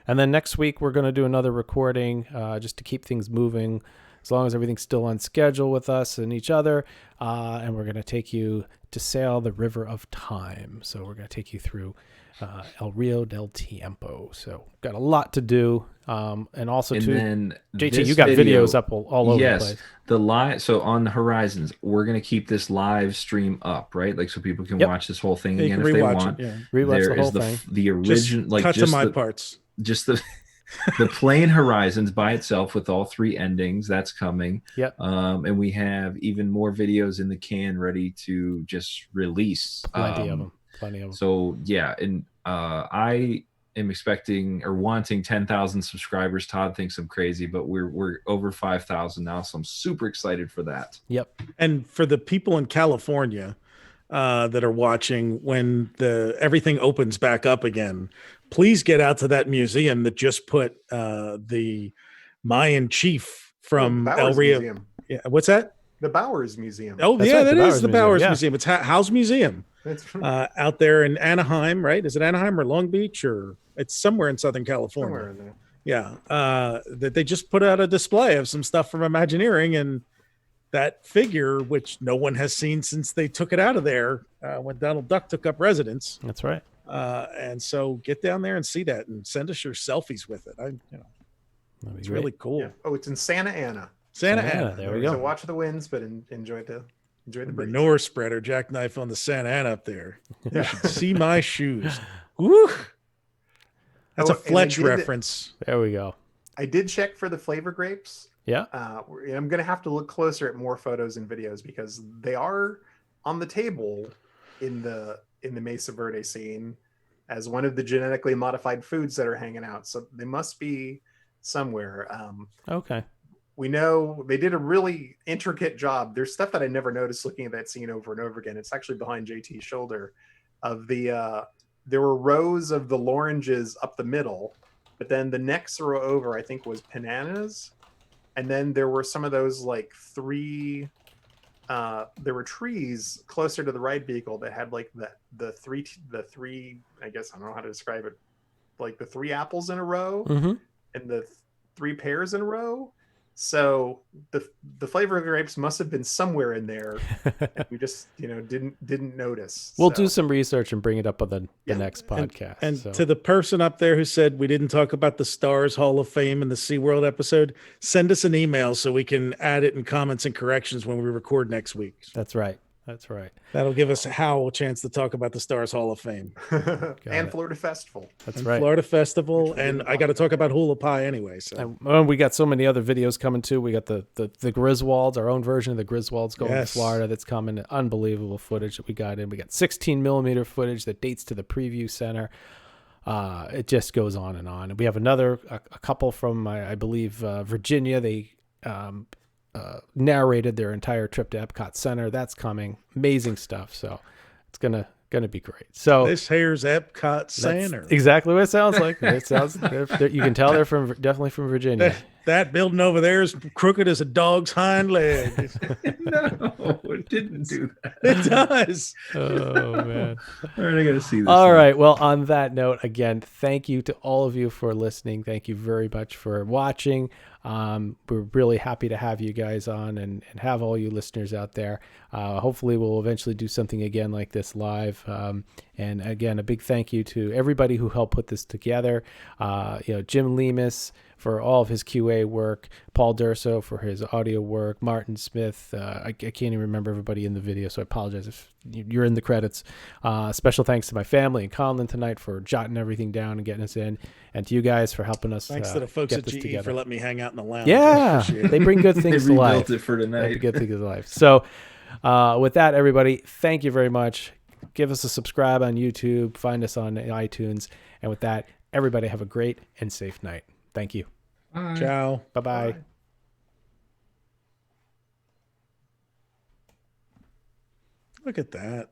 And then next week we're going to do another recording just to keep things moving, as long as everything's still on schedule with us and each other. And we're going to take you to sail the River of Time. So we're going to take you through El Rio del Tiempo. So got a lot to do. And also then JT, you got videos up all over the place. Yes, the live. So on the Horizons, we're going to keep this live stream up, right? Like, so people can watch this whole thing again if they want. Rewatch the whole thing. The original, cut to my parts. Just the plain Horizons by itself with all 3 endings. That's coming. Yep. And we have even more videos in the can ready to just release. Plenty of them. So yeah, and I am expecting or wanting 10,000 subscribers. Todd thinks I'm crazy, but we're over 5,000 now, so I'm super excited for that. Yep. And for the people in California that are watching, when everything opens back up again, please get out to that museum that just put the Mayan chief from El Rio. Museum. Yeah, what's that? The Bowers Museum. Oh, That's yeah, right, that is the Bowers Museum. Museum. It's Howe's Museum. Out there in Anaheim, right? Is it Anaheim or Long Beach, or it's somewhere in Southern California? Somewhere in there. Yeah, that they just put out a display of some stuff from Imagineering, and that figure, which no one has seen since they took it out of there when Donald Duck took up residence. That's right. And so get down there and see that, and send us your selfies with it. It's great. really cool. Yeah. Oh, it's in Santa Ana. Santa Ana. There we go. So watch the winds, but enjoy the breeze. Manure spreader jackknife on the Santa Ana up there. You should see my shoes. Woo! That's a Fletch reference. There we go. I did check for the flavor grapes. Yeah. I'm going to have to look closer at more photos and videos because they are on the table in the Mesa Verde scene as one of the genetically modified foods that are hanging out. So they must be somewhere. Okay. We know they did a really intricate job. There's stuff that I never noticed looking at that scene over and over again. It's actually behind JT's shoulder of there were rows of the loranges up the middle, but then the next row over, I think, was bananas. And then there were some of those like there were trees closer to the ride vehicle that had like the three, I guess, I don't know how to describe it, like the 3 apples in a row and the 3 pears in a row. So the flavor of grapes must have been somewhere in there. And we just didn't notice. We'll do some research and bring it up on the next podcast. And to the person up there who said we didn't talk about the Stars Hall of Fame in the SeaWorld episode, send us an email so we can add it in comments and corrections when we record next week. That's right. That's right. That'll give us Howell a chance to talk about the Stars Hall of Fame. And Florida Festival. That's right. Florida Festival. And I got to talk about hula pie anyway. So we got so many other videos coming too. We got the Griswolds, our own version of the Griswolds going to Florida that's coming. Unbelievable footage that we got in. We got 16 millimeter footage that dates to the preview center. It just goes on. And we have a couple from, I believe, Virginia. They narrated their entire trip to Epcot Center. That's coming. Amazing stuff. So it's gonna be great. So this here's Epcot Center. Exactly what it sounds like. It sounds. You can tell they're definitely from Virginia. That building over there is crooked as a dog's hind leg. No, it didn't do that. It does. Oh man! All right, I got to see this. All right. Well, on that note, again, thank you to all of you for listening. Thank you very much for watching. We're really happy to have you guys on and have all you listeners out there. Hopefully we'll eventually do something again like this live. And again, a big thank you to everybody who helped put this together. Jim Lemus for all of his QA work, Paul Durso for his audio work, Martin Smith. I can't even remember everybody in the video, so I apologize if you're in the credits. Special thanks to my family and Colin tonight for jotting everything down and getting us in, and to you guys for helping us. Thanks to the folks at GE together. for letting me hang out in the lounge. Yeah, they bring good things to life. They rebuilt it for tonight. Good things to life. So, with that, everybody, thank you very much. Give us a subscribe on YouTube. Find us on iTunes. And with that, everybody have a great and safe night. Thank you. Bye. Ciao. Bye-bye. Bye. Look at that.